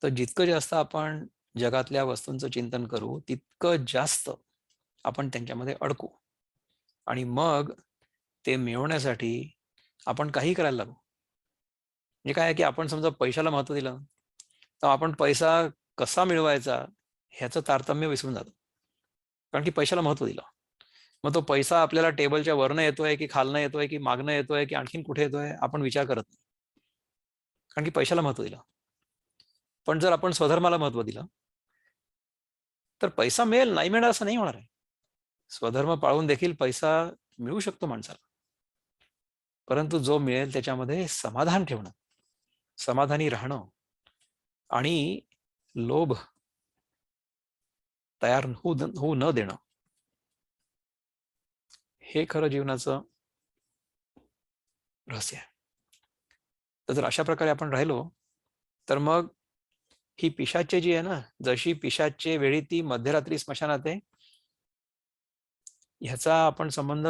तर जितकं जास्त आपण जगातल्या वस्तूंचं चिंतन करू तितकं जास्त आपण त्यांच्यामध्ये अडकू आणि मग ते मिळवण्यासाठी आपण काही करायला लागू. म्हणजे काय आहे की आपण समजा पैशाला महत्व दिलं तर आपण पैसा कसा मिळवायचा ह्याचं तारतम्य विसरून जातो, कारण की पैशाला महत्व दिलं. मग तो पैसा आपल्याला टेबलच्या वरनं येतोय की खालनं येतोय की मागणं येतोय की आणखीन कुठे येतोय आपण विचार करत नाही, कारण की पैशाला महत्व दिलं. पण जर आपण स्वधर्माला महत्व दिलं तर पैसा मिळेल, नाही मिळणार असं नाही होणार आहे. स्वधर्म पाळून देखील पैसा मिळू शकतो माणसाला, परंतु जो मिळेल त्याच्यामध्ये समाधान ठेवणं, समाधानी राहणं आणि लोभ तयार होऊ न देणं, हे खरं जीवनाचं रहस्य आहे. तर जर अशा प्रकारे आपण राहिलो तर मग ही पिशाचे जी आहे ना, जशी पिशाचे वेळी ती मध्यरात्री स्मशानात आहे, ह्याचा आपण संबंध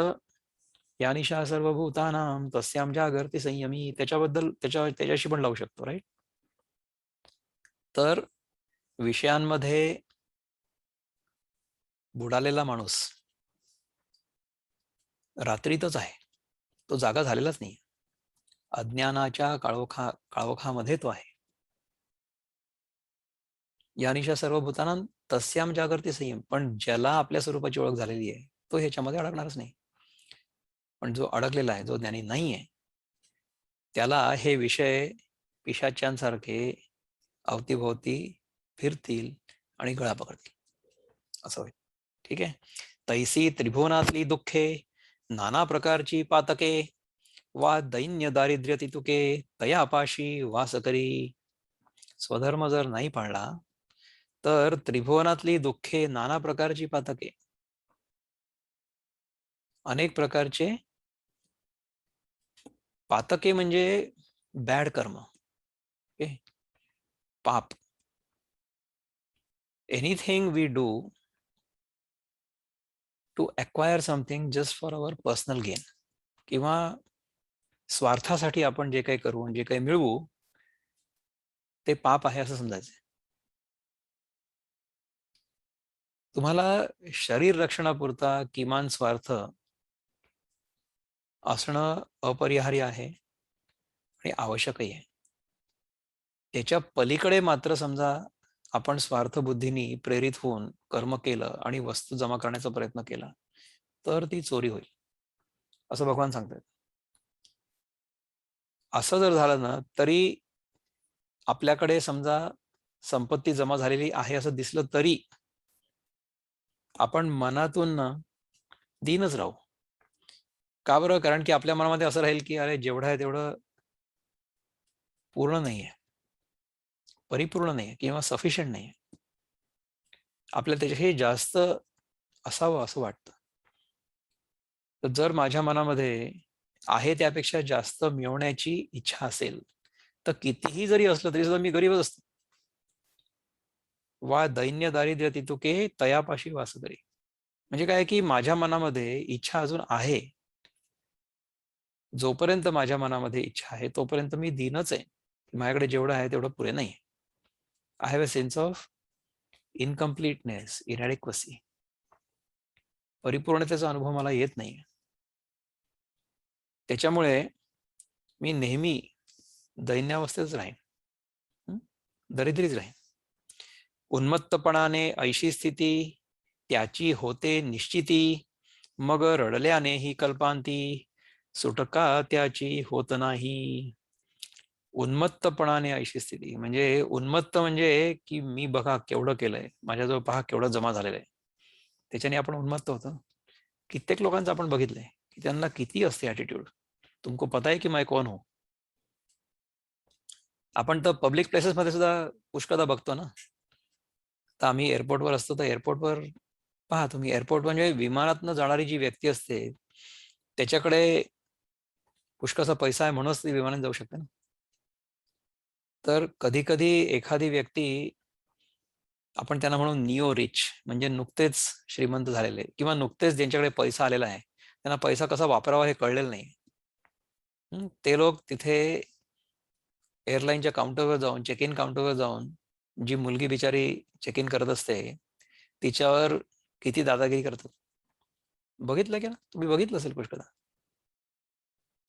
या निशा सर्वभूतानां तस्यां जागर्ति संयमी त्याच्याबद्दल त्याच्याशी पण लावू शकतो, राईट. तर विषयांमध्ये बुडालेला माणूस रात्रीतच आहे, तो जागा झालेलाच नाही. अज्ञानाच्या काळोखामध्ये तो आहे. या निशा सर्वभूतानां तस्यां जागर्ति संयम. पण ज्याला आपल्या स्वरूपाची ओळख झालेली आहे तो ह्याच्यामध्ये अडकणारच नाही. पण जो अडकलेला आहे, जो ज्ञानी नाही आहे, त्याला हे विषय पिशाच्यांसारखे अवतीभोवती फिरतील आणि गळा पकडतील, असं होईल. ठीक आहे. तैसी त्रिभुवनातली दुःखे नाना प्रकारची पातके वा दैन्य दारिद्र्य तितुके तयापाशी वास करी. स्वधर्म जर नाही पाळला तर त्रिभुवनातली दुःखे, नाना प्रकारची पातके, अनेक प्रकारचे पातके म्हणजे बॅड कर्म, ओके, पाप. Anything we do to acquire something just for our personal gain, किंवा स्वार्थासाठी आपण जे काही करू, जे काही मिळवू, ते पाप आहे असं समजायचं. तुम्हाला शरीर रक्षणापुरता किमान स्वार्थ असणं अपरिहार्य आहे आणि आवश्यकही आहे. त्याच्या पलीकडे मात्र समजा आपण स्वार्थबुद्धीने प्रेरित होऊन कर्म केलं आणि वस्तू जमा करण्याचा प्रयत्न केला तर ती चोरी होईल, असं भगवान सांगतात. असं जर झालं ना तरी आपल्याकडे समजा संपत्ती जमा झालेली आहे असं दिसलं तरी आपण मनातून ना दीनच राहू. का बरं? कारण की आपल्या मनामध्ये असं राहील की अरे जेवढं आहे तेवढं पूर्ण नाहीये, परिपूर्ण नाहीये किंवा सफिशियंट नाहीये. आपल्याला त्याच्याही जास्त असावं असं वाटतं. तर जर माझ्या मनामध्ये आहे त्यापेक्षा जास्त मिळवण्याची इच्छा असेल तर कितीही जरी असलं तरी सुद्धा मी गरीबच असतो. वा दैन्य दारिद्र्य तितुके तयापाशी वास करी. म्हणजे काय की माझ्या मनामध्ये इच्छा अजून आहे. जोपर्यंत माझ्या मनामध्ये इच्छा आहे तोपर्यंत मी दीनच आहे. माझ्याकडे जेवढं आहे तेवढं पुरे नाही. I have a sense of incompleteness, inadequacy. परिपूर्णतेचा अनुभव मला येत नाही. त्याच्यामुळे मी नेहमी दैन्यावस्थेतच राहीन, दरिद्रीच राहीन. उन्मत्तपणाने ऐशी स्थिती त्याची होते निश्चिती, मग रडल्याने ही कल्पांती सुटका त्याची होत नाही. उन्मत्तपणाने ऐशी स्थिती म्हणजे उन्मत्त म्हणजे की मी बघा केवढं केलंय, माझ्याजवळ पहा केवढं जमा झालेलं आहे, त्याच्याने आपण उन्मत्त होतो. कित्येक लोकांचं आपण बघितलंय की त्यांना किती असते ॲटिट्यूड, तुमको पता है की मैं कौन हूं. आपण तर पब्लिक प्लेसेस मध्ये सुद्धा पुष्कळदा बघतो ना. तर आम्ही एअरपोर्टवर असतो तर एअरपोर्टवर पहा तुम्ही, एअरपोर्ट म्हणजे विमानातनं जाणारी जी व्यक्ती असते त्याच्याकडे पुष्कळसा पैसा आहे म्हणूनच ती विमानाने जाऊ शकते ना. तर कधी कधी एखादी व्यक्ती आपण त्यांना म्हणून निओ रिच म्हणजे नुकतेच श्रीमंत झालेले किंवा नुकतेच ज्यांच्याकडे पैसा आलेला आहे, त्यांना पैसा कसा वापरावा हे कळलेलं नाही. ते लोक तिथे एअरलाईनच्या काउंटरवर जाऊन, चेक इन काउंटरवर जाऊन जी मुलगी बिचारी चेक इन करत असते तिच्यावर किती दादागिरी करतात. बघितलं की ना, तुम्ही बघितलं असेल पुष्कळ.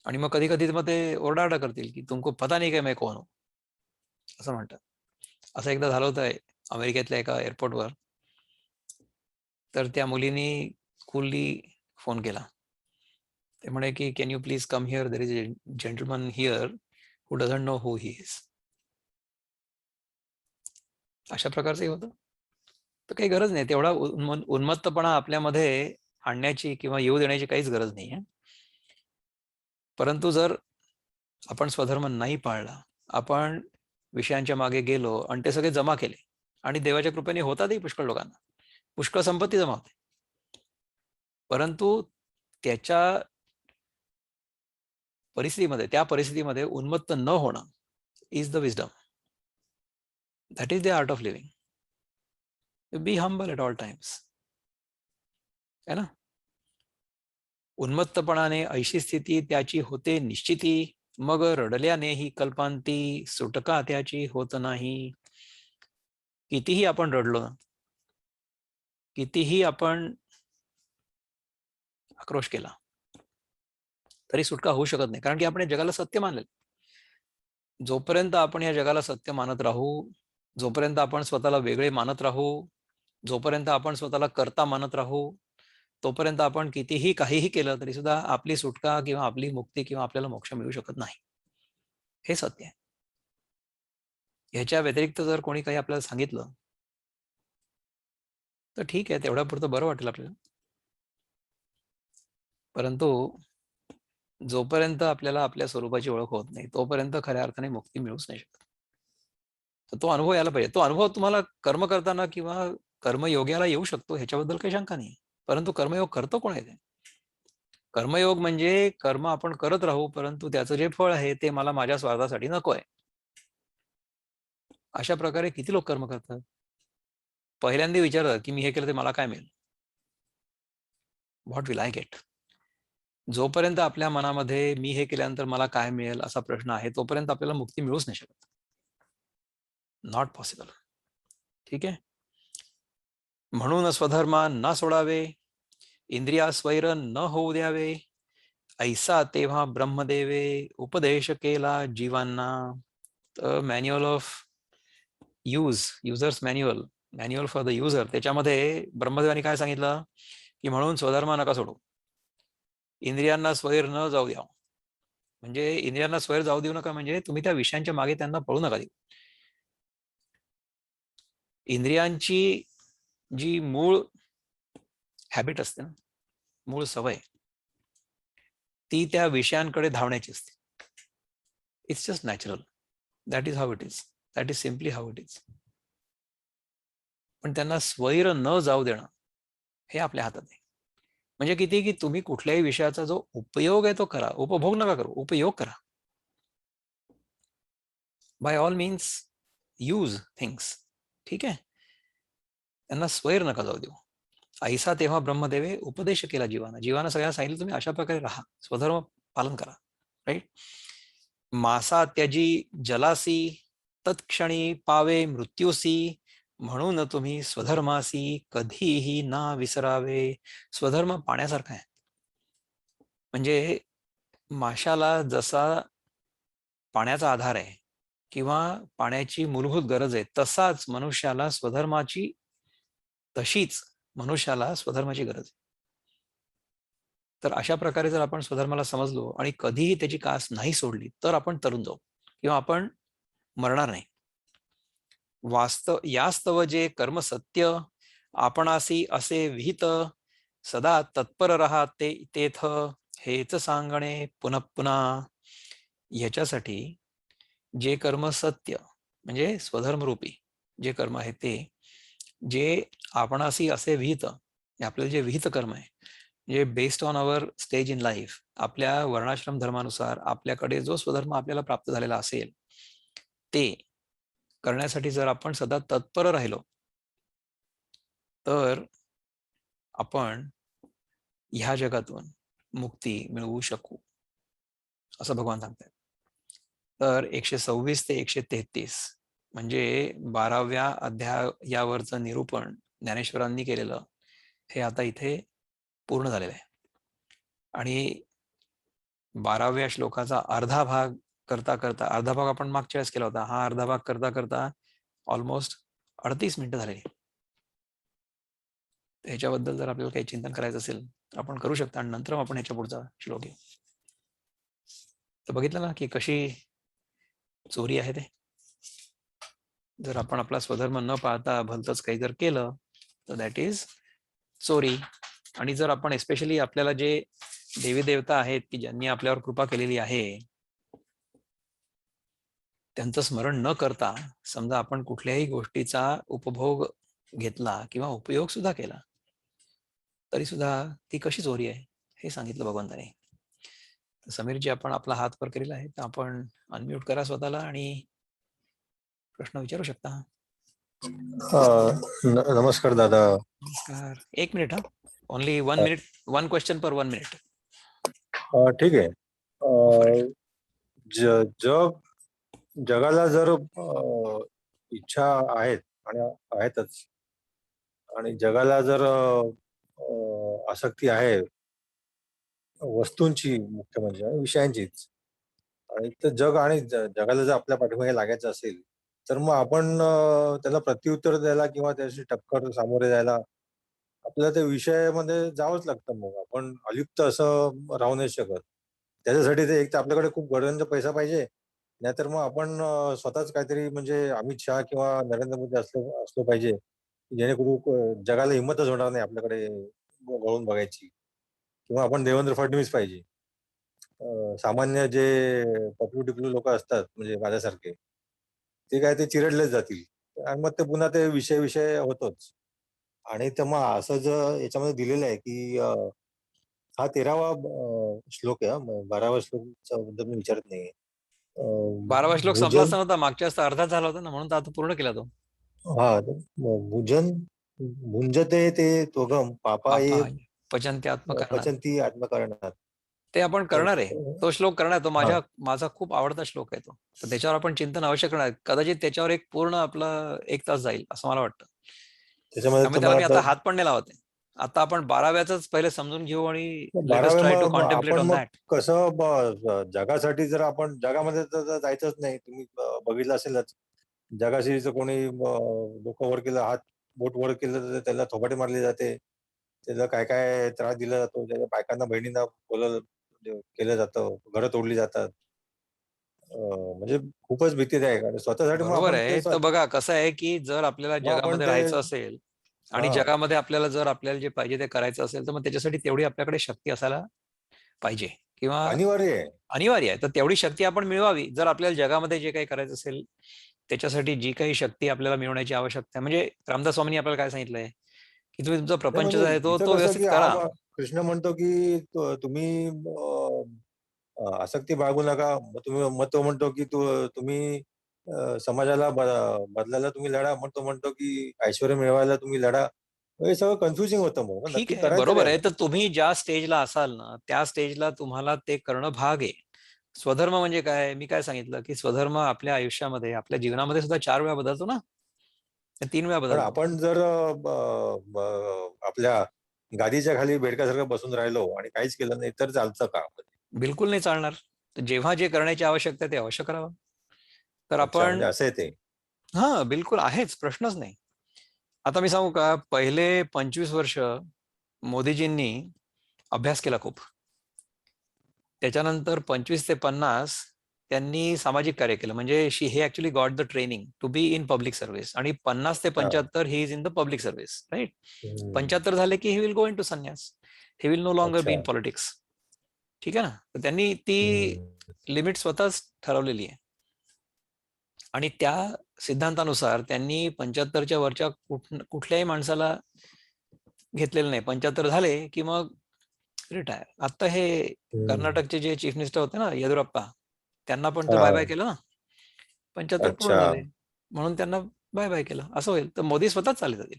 आणि मग कधी कधी मग ते ओरडाओरडा करतील की तुमको पता नाही काय मैं कोण हूं, असं म्हणतात. असं एकदा झालं होतं अमेरिकेतल्या एका एअरपोर्टवर. तर त्या मुलीनी कूलली फोन केला. ते म्हणे की can you please come here, there is a gentleman here who doesn't know who he is. अशा प्रकारचंही होतं. तर काही गरज नाही तेवढा उन्मत्तपणा आपल्यामध्ये आणण्याची किंवा येऊ देण्याची काहीच गरज नाही आहे. परंतु जर आपण स्वधर्म नाही पाळला, आपण विषयांच्या मागे गेलो आणि ते सगळे जमा केले आणि देवाच्या कृपेने होतातही पुष्कळ लोकांना, पुष्कळ संपत्ती जमा होते. परंतु त्याच्या त्या परिस्थितीमध्ये उन्मत्त न होणं is the wisdom. That is the art of living. B humble at all times, है ना. उन्मत्तपणाने ऐशी स्थिती त्याची होते निश्चिती, मग रडल्याने ही कल्पांती सुटका त्याची होत नाही. कितीही आपण रडलो, कितीही आपण आक्रोश केला तरी सुटका होऊ शकत नाही, कारण की आपण या जगाला सत्य मानले. जोपर्यंत आपण या जगाला सत्य मानत राहू, जोपर्यंत आपण स्वतःला वेगळे मानत राहू, जोपर्यंत आपण स्वतःला कर्ता मानत राहू, तोपर्यंत आपण कितीही काहीही केलं तरी सुद्धा आपली सुटका किंवा आपली मुक्ती किंवा आपल्याला मोक्ष मिळू शकत नाही. हे सत्य आहे. ह्याच्या व्यतिरिक्त जर कोणी काही आपल्याला सांगितलं तर ठीक आहे, तेवढ्या पुरतं बरं वाटेल आपल्याला. परंतु जोपर्यंत आपल्याला आपल्या स्वरूपाची ओळख होत नाही तोपर्यंत खऱ्या अर्थाने मुक्ती मिळूच नाही शकत. तर तो अनुभव यायला पाहिजे. तो अनुभव तुम्हाला कर्म करताना किंवा कर्मयोग्याला येऊ शकतो, ह्याच्याबद्दल काही शंका नाही. परंतु कर्मयोग करतो कोण आहे ते? कर्मयोग म्हणजे कर्म आपण करत राहू, परंतु त्याचं जे फळ आहे ते मला माझ्या स्वार्थासाठी नको आहे. अशा प्रकारे किती लोक कर्म करतात. पहिल्यांदा विचारतात की मी हे केलं तर मला काय मिळेल, व्हॉट विल आय गेट. जोपर्यंत आपल्या मनामध्ये मी हे केल्यानंतर मला काय मिळेल असा प्रश्न आहे तोपर्यंत आपल्याला मुक्ती मिळूच नाही शकत. Not possible. ठीक आहे. म्हणून स्वधर्मा न सोडावे, इंद्रिया स्वैर न होऊ द्यावे, ऐसा तेव्हा ब्रह्मदेवे उपदेश केला जीवांना. Manual of users manual for the user, त्याच्यामध्ये ब्रह्मदेवानी काय सांगितलं की म्हणून स्वधर्म नका सोडू, इंद्रियांना स्वैर न जाऊ द्या. म्हणजे इंद्रियांना स्वैर जाऊ देऊ नका म्हणजे तुम्ही त्या विषयांच्या मागे त्यांना पळू नका देऊ. इंद्रियांची जी मूळ हॅबिट असते ना, मूळ सवय, ती त्या विषयांकडे धावण्याची असते. It's just natural. That is how it is. That is simply how it is. पण त्यांना स्वैर न जाऊ देणं हे आपल्या हातात आहे. म्हणजे किती की तुम्ही कुठल्याही विषयाचा जो उपयोग आहे तो करा, उपभोग नका करू, उपयोग करा. By all means use things. ठीक आहे, त्यांना स्वैर नका जाऊ देऊ. ऐसा तेव्हा ब्रह्मदेवे उपदेश केला जीवाना. जीवाना सगळ्यांना सांगितलं तुम्ही अशा प्रकारे राहा, स्वधर्म पालन करा. राईट. मासा त्याजी जलासी, तत्क्षणी पावे मृत्यूसी, म्हणून तुम्ही स्वधर्मासी कधीही ना विसरावे. स्वधर्म पाण्यासारखा आहे. म्हणजे माशाला जसा पाण्याचा आधार आहे किंवा पाण्याची मूलभूत गरज आहे, तसाच मनुष्याला स्वधर्माची, तशीच मनुष्याला स्वधर्माची गरज आहे. तर अशा प्रकारे जर आपण स्वधर्माला समजलो आणि कधीही त्याची कास नाही सोडली तर आपण तरुण जाऊ किंवा आपण मरणार नाही. यास्तव जे कर्म सत्य, आपणासी असे विहित, सदा तत्पर राहा ते तेथ, हेच सांगणे पुनः पुन्हा. ह्याच्यासाठी जे कर्म सत्य म्हणजे स्वधर्मरूपी जे कर्म आहे ते, जे आपणासी असे विहित, आपल्याला जे विहित कर्म आहे, जे based on our stage in life, आपल्या वर्णाश्रम धर्मानुसार आपल्याकडे जो स्वधर्म आपल्याला प्राप्त झालेला असेल ते करण्यासाठी जर आपण सदा तत्पर राहिलो तर आपण ह्या जगातून मुक्ती मिळवू शकू, असं भगवान सांगतात. तर 126 ते 133 म्हणजे 12व्या अध्यायावरचं निरूपण ज्ञानेश्वरांनी केलेलं हे आता इथे पूर्ण झालेलं आहे. आणि 12व्या श्लोकाचा अर्धा भाग करता करता, अर्धा भाग आपण मागच्या वेळेस केला होता, हा अर्धा भाग करता करता ऑलमोस्ट 38 मिनिटं झालेली. ह्याच्याबद्दल जर आपल्याला काही चिंतन करायचं असेल तर आपण करू शकता आणि नंतर आपण ह्याच्या पुढचा श्लोक घेऊ. तर बघितलं ना की कशी चोरी आहे ते. जर आपण आपला स्वधर्म न पाहता भलतंच काही जर केलं तर दॅट इज चोरी. आणि जर आपण एस्पेशली आपल्याला जे देवी देवता आहेत की ज्यांनी आपल्यावर कृपा केलेली आहे त्यांचं स्मरण न करता समजा आपण कुठल्याही गोष्टीचा उपभोग घेतला किंवा उपयोग सुद्धा केला तरी सुद्धा ती कशी चोरी आहे हे सांगितलं भगवंताने. समीरजी, आपण आपला हात वर केलेला आहे तर आपण अनम्यूट करा स्वतःला आणि प्रश्न विचारू शकता. नमस्कार दादा. नमस्कार. 1 मिनिट. हा, ओनली 1 मिनिट, 1 क्वेश्चन पर 1 मिनिट. ठीक आहे. जगाला जर इच्छा आहेत आणि आहेतच, आणि जगाला जर आसक्ती आहे वस्तूंची, मुख्य म्हणजे विषयांचीच, आणि तर जग आणि जगाला जर आपल्या पाठीमागे लागायचं असेल तर मग आपण त्याला प्रत्युत्तर द्यायला किंवा त्याची टक्कर सामोरे जायला आपल्याला त्या विषयामध्ये जावंच लागतं. मग आपण अलिप्त असं राहू नाही शकत. त्याच्यासाठी ते एक तर आपल्याकडे खूप गरजेचा पैसा पाहिजे, नाहीतर मग आपण स्वतःच काहीतरी म्हणजे अमित शहा किंवा नरेंद्र मोदी असलो असलो पाहिजे, जेणेकरून जगाला हिंमतच होणार नाही आपल्याकडे वळून बघायची. किंवा आपण देवेंद्र फडणवीस पाहिजे. सामान्य जे पपलू लोक असतात म्हणजे माझ्यासारखे, ते काय ते चिरडलेच जातील आणि मग ते पुन्हा ते विषय विषय होतोच. आणि तर मग असं जर याच्यामध्ये दिलेलं आहे की हा 13वा श्लोक आहे. 12वा श्लोकचा बद्दल मी विचारत नाहीये. 12वा श्लोक संपला भोजन, असता नव्हता, मागच्या वेळेस अर्धाच झाला होता ना, म्हणून तर आता पूर्ण केला तो. हा, भुजन भुंजते ते त्वगम पापा ये पापा पचन्ते आत्मकारणात. पचंती आत्मकारणात. ते आपण करणार आहे, तो श्लोक करणार. तो हा, माझा खूप आवडता श्लोक आहे तो. तर त्याच्यावर आपण चिंतन अवश्य करणार. कदाचित त्याच्यावर एक पूर्ण आपला 1 तास जाईल असं मला वाटतं. त्याच्यामध्ये त्यामुळे त्याला मी आता तुम्हाला हात पण नाही लावत आहे. आता आपण 12व्याच पहिले समजून घेऊ आणि लेट अस 12व्या ट्राय टू मग कॉन्टेम्प्लेट आपण ऑन मग दॅट. कसं जगासाठी जर आपण जगामध्ये तर जायचंच नाही. तुम्ही बघितलं असेलच, जगाशी जर कोणी डोकं वर केलं, हात बोट वर केलं, तर त्याला थोबाटी मारली जाते. त्याला काय काय त्रास दिला जातो. त्याच्या बायकांना बहिणींना बोलवलं केलं जातं, घरं तोडली जातात. म्हणजे खूपच भीतीदायक आहे. आणि स्वतःसाठी मग बरोबर आपण आहे. तेच तर बघा कसं आहे, की जर आपल्याला मग आपण जगामध्ये ते राहायचं असेल आणि हा जगामध्ये आपल्याला जर आपल्याला जे पाहिजे ते करायचं असेल, तर मग त्याच्यासाठी तेवढी आपल्याकडे शक्ती असायला पाहिजे किंवा अनिवार्य आहे. अनिवार्य आहे. तर तेवढी शक्ती आपण मिळवावी. जर आपल्याला जगामध्ये जे काही करायचं असेल, त्याच्यासाठी जी काही शक्ती आपल्याला मिळवण्याची आवश्यकता आहे. म्हणजे रामदास स्वामींनी आपल्याला काय सांगितलंय, की तुम्ही तुमचा नाही प्रपंच जो म्हणजे आहे तो इथं तो कसं व्यवस्थित की करा. कृष्ण म्हणतो की तुम्ही आसक्ती बाळगू नका. मग तो म्हणतो की तुम्ही समाजाला बदलायला तुम्ही लढा. मग तो म्हणतो की ऐश्वर्य मिळवायला तुम्ही लढा. हे सगळं कन्फ्युजिंग होतं. मग ठीक नक्की आहे, करायचं बरोबर काय आहे. मग? तर तुम्ही ज्या स्टेजला असाल ना, त्या स्टेजला तुम्हाला ते करणं भाग आहे. स्वधर्म म्हणजे काय? मी काय सांगितलं, की स्वधर्म आपल्या आयुष्यामध्ये, आपल्या जीवनामध्ये सुद्धा 4 वेळा बदलतो ना, 3 वेळा पण बदलतो. आपण जर आपल्या गादीच्या खाली बेडकासारखं बसून राहिलो आणि काहीच केलं नाही तर चालतं का? बिलकुल नाही चालणार. तर जेव्हा जे करण्याची आवश्यकता आहे ते अवश्य करावं. तर अच्छा, म्हणजे आपण असं आहे ते. हां, बिलकुल आहेच, प्रश्नच नाही. आता मी सांगू का, पहिले 25 वर्ष मोदीजींनी अभ्यास केला खूप. त्याच्यानंतर 25 ते 50 त्यांनी सामाजिक कार्य केलं. म्हणजे हे actually got the training to be in public service. आणि 50 ते अच्छा. 75 he is in the public service, right? Hmm. 75 झाले की he will go into sannyas. He will no longer be अच्छा. In politics. ठीक आहे ना? तर त्यांनी ती हम्म. लिमिट स्वतःच ठरवलेली आहे. आणि त्या सिद्धांतानुसार त्यांनी 75च्या वरच्या कुठल्याही माणसाला घेतलेलं नाही. 75 झाले की मग रिटायर. आता हे हम्म. कर्नाटकचे जे चीफ मिनिस्टर होते ना, येदुरप्पा, त्यांना पण तर बाय बाय हा. केलं ना. 75 पूर्ण अच्छा. झाले म्हणून त्यांना बाय बाय केलं. असं होईल. तर मोदी स्वतःच चालले जातील.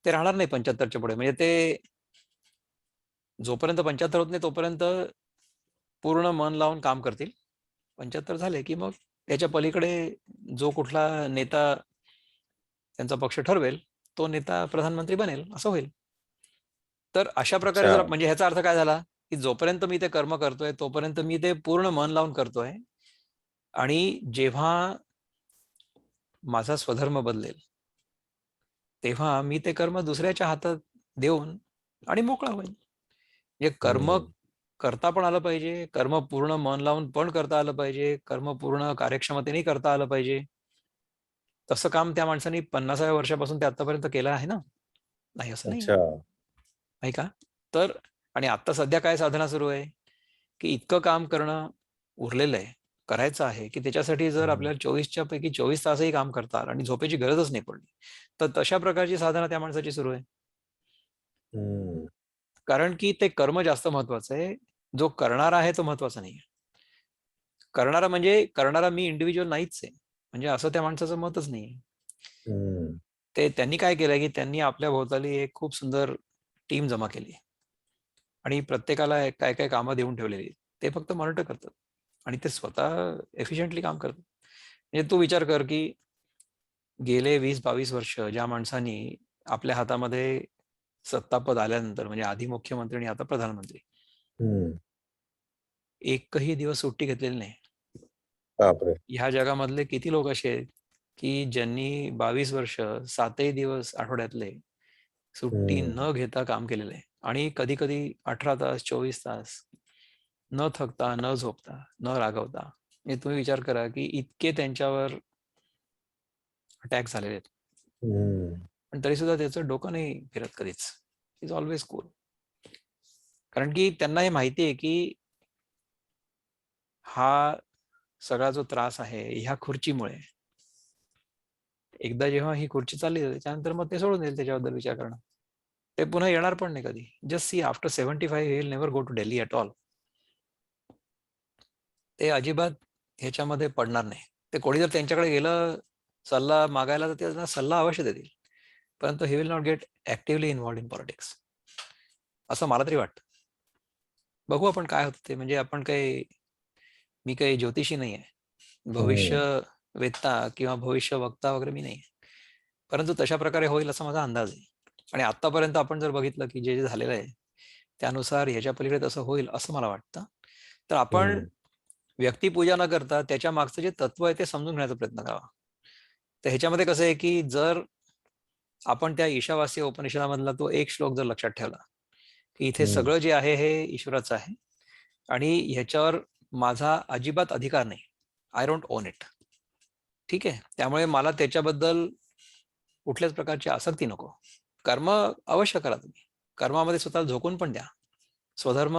ते राहणार नाही 75च्या पुढे. म्हणजे ते जोपर्यंत 75 होत नाही तोपर्यंत पूर्ण मन लावून काम करतील. 75 झाले की मग त्याच्या पलीकडे जो कुठला नेता त्यांचा पक्ष ठरवेल, तो नेता प्रधानमंत्री बनेल, असं होईल. तर अशा प्रकारे अच्छा. जर म्हणजे ह्याचा अर्थ काय झाला, की जोपर्यंत मी ते कर्म करतोय तोपर्यंत मी ते पूर्ण मन लावून करतोय. आणि जेव्हा माझा स्वधर्म बदलेल, तेव्हा मी ते कर्म दुसऱ्याच्या हातात देऊन आणि मोकळा होईल. म्हणजे कर्म हम्म. करता पण आलं पाहिजे, कर्म पूर्ण मन लावून पण करता आलं पाहिजे, कर्म पूर्ण कार्यक्षमतेने करता आलं पाहिजे. तसं काम त्या माणसाने 50व्या वर्षापासून ते आतापर्यंत केलं आहे ना? नाही असं नाही. अच्छा. नाही का? तर आणि आता सध्या काय साधना सुरू आहे, की इतकं काम करणं उरलेलं आहे, करायचं आहे, की त्याच्यासाठी जर हम्म. आपल्याला 24च्या पैकी 24 तासही काम करता आलं आणि झोपेची गरजच नाही पडली, तर तशा प्रकारची साधना त्या माणसाची सुरू आहे. हम्म. कारण की ते कर्म जास्त महत्वाचं आहे. जो करणारा आहे तो महत्वाचा नाही. करणारा म्हणजे करणारा मी इंडिव्हिज्युअल नाहीच आहे. म्हणजे असं त्या माणसाचं मतच नाही. हम्म. ते त्यांनी काय केलंय, की त्यांनी आपल्या भोवताली एक खूप सुंदर टीम जमा केली आणि प्रत्येकाला काय काय कामं देऊन ठेवलेली. ते फक्त मॉनिटर करतात आणि ते स्वतः एफिशियंटली काम करतात. म्हणजे तू विचार कर, की गेले 20-22 वर्ष ज्या माणसांनी आपल्या हातामध्ये सत्तापद आल्यानंतर म्हणजे आधी मुख्यमंत्री आणि आता प्रधानमंत्री, हम्म. एकही दिवस सुट्टी घेतलेली नाही. बापरे. ह्या जगामधले किती लोक असे आहेत, की ज्यांनी 22 वर्ष 7ही दिवस आठवड्यातले सुट्टी हम्म. न घेता काम केलेलं आहे. आणि कधी-कधी 18 तास, 24 तास न थकता, न झोपता, न रागवता. म्हणजे तुम्ही विचार करा, की इतके त्यांच्यावर अटॅक झालेले आहेत. हम्म. पण तरी सुद्धा त्याचं डोकं नाही फिरत कधीच. Is always cool. कारण की त्यांना हे माहिती आहे, की हा सगळा जो त्रास आहे ह्या खुर्चीमुळे. एकदा जेव्हा ही खुर्ची चालली त्याच्यानंतर मग ते सोडून देईल त्याच्याबद्दल विचार करणं. ते पुन्हा येणार पण नाही कधी. Just see after 75 he will never go to Delhi at all. ते अजिबात ह्याच्यामध्ये पडणार नाही. ते कोणी जर त्यांच्याकडे गेलं सल्ला मागायला तर ते त्यांना सल्ला अवश्य देतील. परंतु he will not gate actively involved in politics. असं मला तरी वाटतं. बघू आपण काय होतं ते. म्हणजे मी काही ज्योतिषी नाही आहे. भविष्य हम्म. वेत्ता किंवा भविष्य वक्ता वगैरे मी नाही. परंतु तशा प्रकारे होईल असा माझा अंदाज आहे. आणि आतापर्यंत आपण जर बघितलं की जे जे झालेलं आहे त्यानुसार ह्याच्या पलीकडे तसं होईल असं मला वाटतं. तर आपण व्यक्तिपूजा न करता त्याच्या मागचं जे तत्व आहे ते समजून घेण्याचा प्रयत्न करावा. तर ह्याच्यामध्ये कसं आहे की जर आपण त्या ईशावास्य उपनिषदामधला तो एक श्लोक जर लक्षात ठेवला की इथे सगळं जे आहे हे ईश्वराचं आहे आणि ह्याच्यावर माझा अजिबात अधिकार नाही. I don't on it. ठीक आहे. त्यामुळे मला त्याच्याबद्दल कुठल्याच प्रकारची आसक्ती नको. कर्म अवश्य करा तुम्ही. कर्मामध्ये स्वतःला झोकून पण द्या. स्वधर्म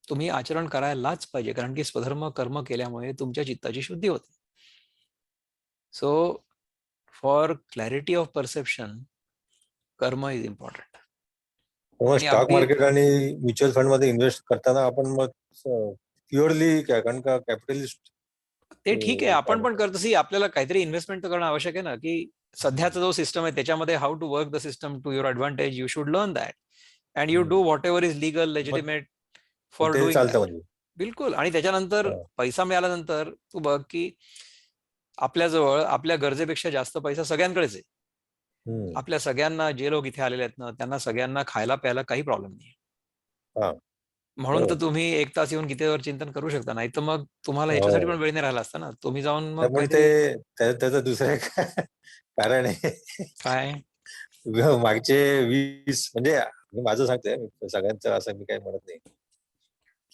तुम्ही आचरण करायलाच पाहिजे, कारण की स्वधर्म कर्म केल्यामुळे तुमच्या चित्ताची शुद्धी होते. So for clarity of perception कर्म इज इम्पॉर्टंट. मग आणि स्टॉक अगदी मार्केट आणि म्युच्युअल फंड मध्ये इन्व्हेस्ट करताना आपण मग प्युअरली काय, कारण का कॅपिटलिस्ट ते ठीक आहे, काय आपण पण म्हणतात, करतो. आपल्याला काहीतरी इन्व्हेस्टमेंट तर करणं आवश्यक आहे ना, की सध्याचा जो सिस्टम आहे त्याच्यामध्ये how to work the system to your advantage. You should learn that and you do whatever is legal मग लेजिटिमेट फॉर ते डुईंग चालतं दॅट. म्हणजे. बिलकुल. आणि त्याच्यानंतर हा. पैसा मिळाल्यानंतर तू बघ की आपल्याजवळ आपल्या गरजेपेक्षा जास्त पैसा सगळ्यांकडेच आहे. हम्म. आपल्या सगळ्यांना, जे लोक इथे आलेले आहेत ना, त्यांना सगळ्यांना खायला प्यायला काही प्रॉब्लेम नाही. हा. म्हणून तर बरोबर. तुम्ही 1 तास येऊन गीतेवर चिंतन करू शकता. नाही तर मग तुम्हाला ह्याच्यासाठी पण हो. वेळ नाही राहिला असता ना. तुम्ही जाऊन मग नाही, पण काहीतरी त्याचं दुसरं एक कारण आहे. काय मागचे 20 म्हणजे मी माझं सांगतोय, सगळ्यांचं असं मी काही म्हणत नाही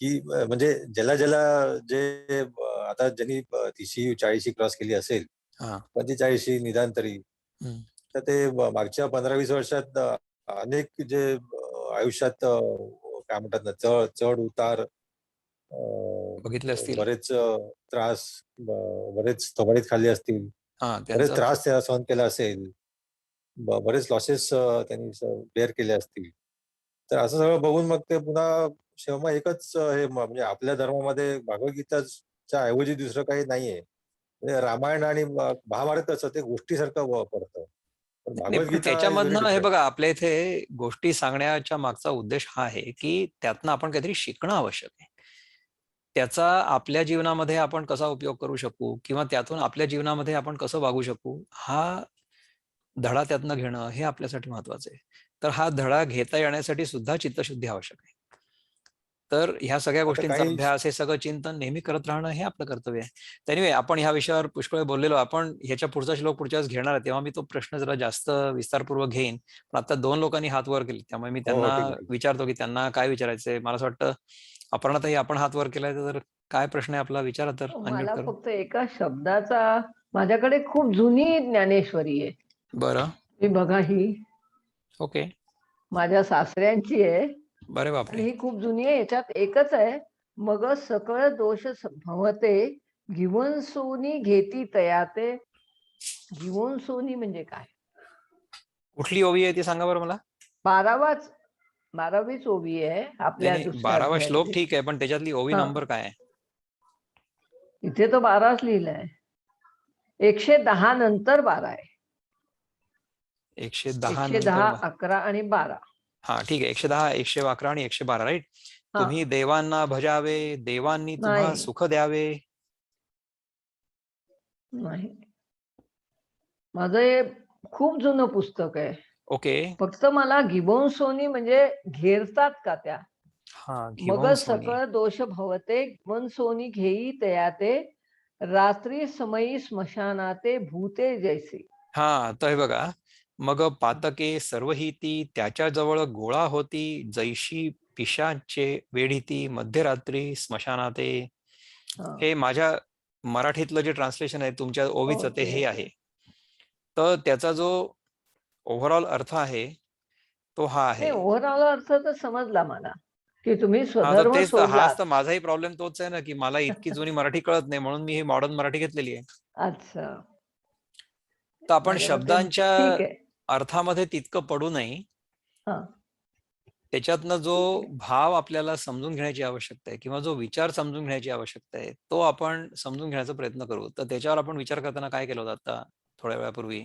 की म्हणजे ज्याला ज्याला जे आता ज्यांनी 30-40 क्रॉस केली असेल, हा 45 निदान तरी, हम्म. तर ते मागच्या 15-20 वर्षात अनेक जे आयुष्यात काय म्हणतात ना, चढ उतार, बघितले असतील. बरेच त्रास, बरेच थोबाडीत खाल्ली असतील, हा बरेच त्यांचं त्रास त्या सहन केला असेल, बरेच लॉसेस त्यांनी बेअर केले असतील. तर असं सगळं बघून मग ते पुन्हा शेवटी एकच हे म्हणजे आपल्या धर्मामध्ये भगवद्गीताच्या ऐवजी दुसरं काही नाहीये. म्हणजे रामायण आणि महाभारतच ते गोष्टीसारखं पडतं. पण नाही, पण भगवद्गीता इज व्हेरी त्याच्यामधनं हे डिफरंट. बघा, आपल्या इथे गोष्टी सांगण्याच्या मागचा उद्देश हा आहे की त्यातनं आपण काहीतरी शिकणं आवश्यक आहे. त्याचा आपल्या जीवनामध्ये आपण कसा उपयोग करू शकू किंवा त्यातून आपल्या जीवनामध्ये आपण कसं वागू शकू, हा धडा त्यातनं घेणं हे आपल्यासाठी महत्वाचं आहे. तर हा धडा घेता येण्यासाठी सुद्धा चित्तशुद्धी आवश्यक आहे. तर ह्या सगळ्या आता गोष्टींचा काही अभ्यास, हे सगळं चिंतन नेहमी करत राहणं हे आपलं कर्तव्य आहे. तरी आपण ह्या विषयावर पुष्कळ बोललेलो. आपण ह्याच्या पुढचा श्लोक पुढच्या वेळेस घेणार आहे, तेव्हा मी तो प्रश्न जरा जास्त विस्तारपूर्वक घेईन. पण आता 2 लोकांनी हात वर केले, त्यामुळे मी हो, हो, त्यांना ठीक आहे, ठीक आहे. विचारतो की त्यांना काय विचारायचंय. मला असं वाटतं अपर्णाताई, आपण हात वर केलाय, तर काय प्रश्न आहे आपला, विचारा तर अनम्यूट मला करून. फक्त एका शब्दाचा, माझ्याकडे खूप जुनी ज्ञानेश्वरी आहे. बरं. ही बघा, ही ओके. माझ्या सासऱ्यांची आहे बरे बापरे. आणि ही खूप जुनी आहे. याच्यात एकच आहे, मग सकळ दोष भवते घेऊन सोनी घेती तयाते. घेऊन सोनी म्हणजे काय? कुठली ओवी आहे ती सांगा बरं मला. 12वीच ओवी आहे नाही आपल्या नाही, दुसऱ्या 12वा श्लोक अध्यायातली. ठीक आहे, पण त्याच्यातली ओवी हा, नंबर काय आहे? इथे तो 12च लिहिलाय. 110 नंतर 12 आहे. 110 नंतर 110, 11 आणि 12. हा ठीक आहे. 110, 111 आणि 112, राईट. हा, तुम्ही देवांना भजावे, देवांनी तुम्हा नाही सुख द्यावे. नाही, माझं हे खूप जुनं पुस्तक आहे. ओके. फक्त मला गिबोन्सोनी म्हणजे घेरतात का त्या? हा, मग घेऊन सोनी. सकळ दोष भवते गिबोन्सोनी घेई तयाते रात्री समयी स्मशानाते भूते जैसे. हा, तर हे बघा, मग पातके सर्व ही ती त्याच्या जवळ गोळा होती, जैशी पिशाचे वेढीती मध्यरात्री स्मशानाते. हा, हे माझ्या मराठीतलं जे ट्रान्सलेशन आहे तुमच्या ओवीचं, ते ओके हे ओके. आहे. तर त्याचा जो ओव्हरऑल अर्थ आहे तो हा नाही, आहे. ओव्हरऑल अर्थ तर समजला मला, की तुम्ही हा, तर स्वधर्म तेच तर, हाच सोडलात. तर माझाही प्रॉब्लेम तोच आहे ना, की मला इतकी जुनी मराठी कळत नाही, म्हणून मी ही मॉडर्न मराठी घेतलेली आहे. अच्छा, तर आपण माझ्या मते शब्दांच्या ठीक आहे. अर्थामध्ये तितकं पडू नये. हा, त्याच्यातनं जो ठीक आहे. भाव आपल्याला समजून घेण्याची आवश्यकता आहे किंवा जो विचार समजून घेण्याची आवश्यकता आहे, तो आपण समजून घेण्याचा प्रयत्न करू. तर त्याच्यावर आपण विचार करताना काय केलं होतं आता थोड्या वेळापूर्वी,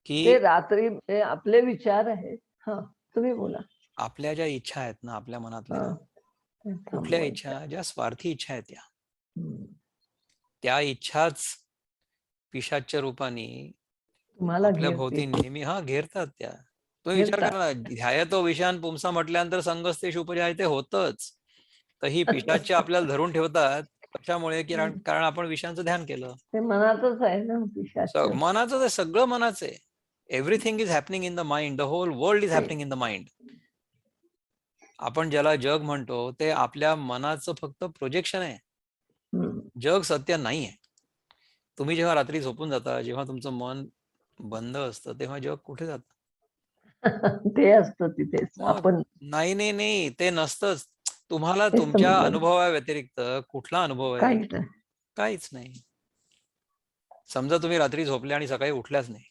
की ते रात्री ते आपले विचार आहेत. हा, तुम्ही बोला. आपल्या ज्या इच्छा आहेत ना आपल्या हा, मनातल्या, कुठल्या थांबवायचं. इच्छा, ज्या स्वार्थी इच्छा आहेत हम्म. त्या इच्छाच पिशाच्या रूपाने तुम्हाला आपल्या घेरते. भोवती नेहमी घेरतात त्या. तुम्ही विचार घेरतात. करा ना, ध्यायतो विषयान पुंसा म्हटल्यानंतर संगस्तेषु उपजायते होतच. तर ही पिशाच्चे आपल्याला धरून ठेवतात कशामुळे की कारण आपण विषयांचं ध्यान केलं. ते मनातच आहे ना पिशाच. मनाचं ते सगळं मनाचं आहे. Everything is happening in the mind. The whole world is happening in the mind. आपण ज्याला जग म्हणतो ते आपल्या मनाचं फक्त प्रोजेक्शन आहे. जग सत्य नाहीये. तुम्ही जेव्हा रात्री झोपून जाता, जेव्हा तुमचं मन बंद असतं, तेव्हा जग कुठे जातं? ते असतं तिथेच. मग आपण नाही नाही नाही ते नसतंच. तुम्हाला तेच तर तुमच्या म्हणलं. अनुभवाव्यतिरिक्त कुठला अनुभव आहे? काहीच नाही. काहीच नाही. समजा तुम्ही रात्री झोपले आणि सकाळी उठल्याच नाही,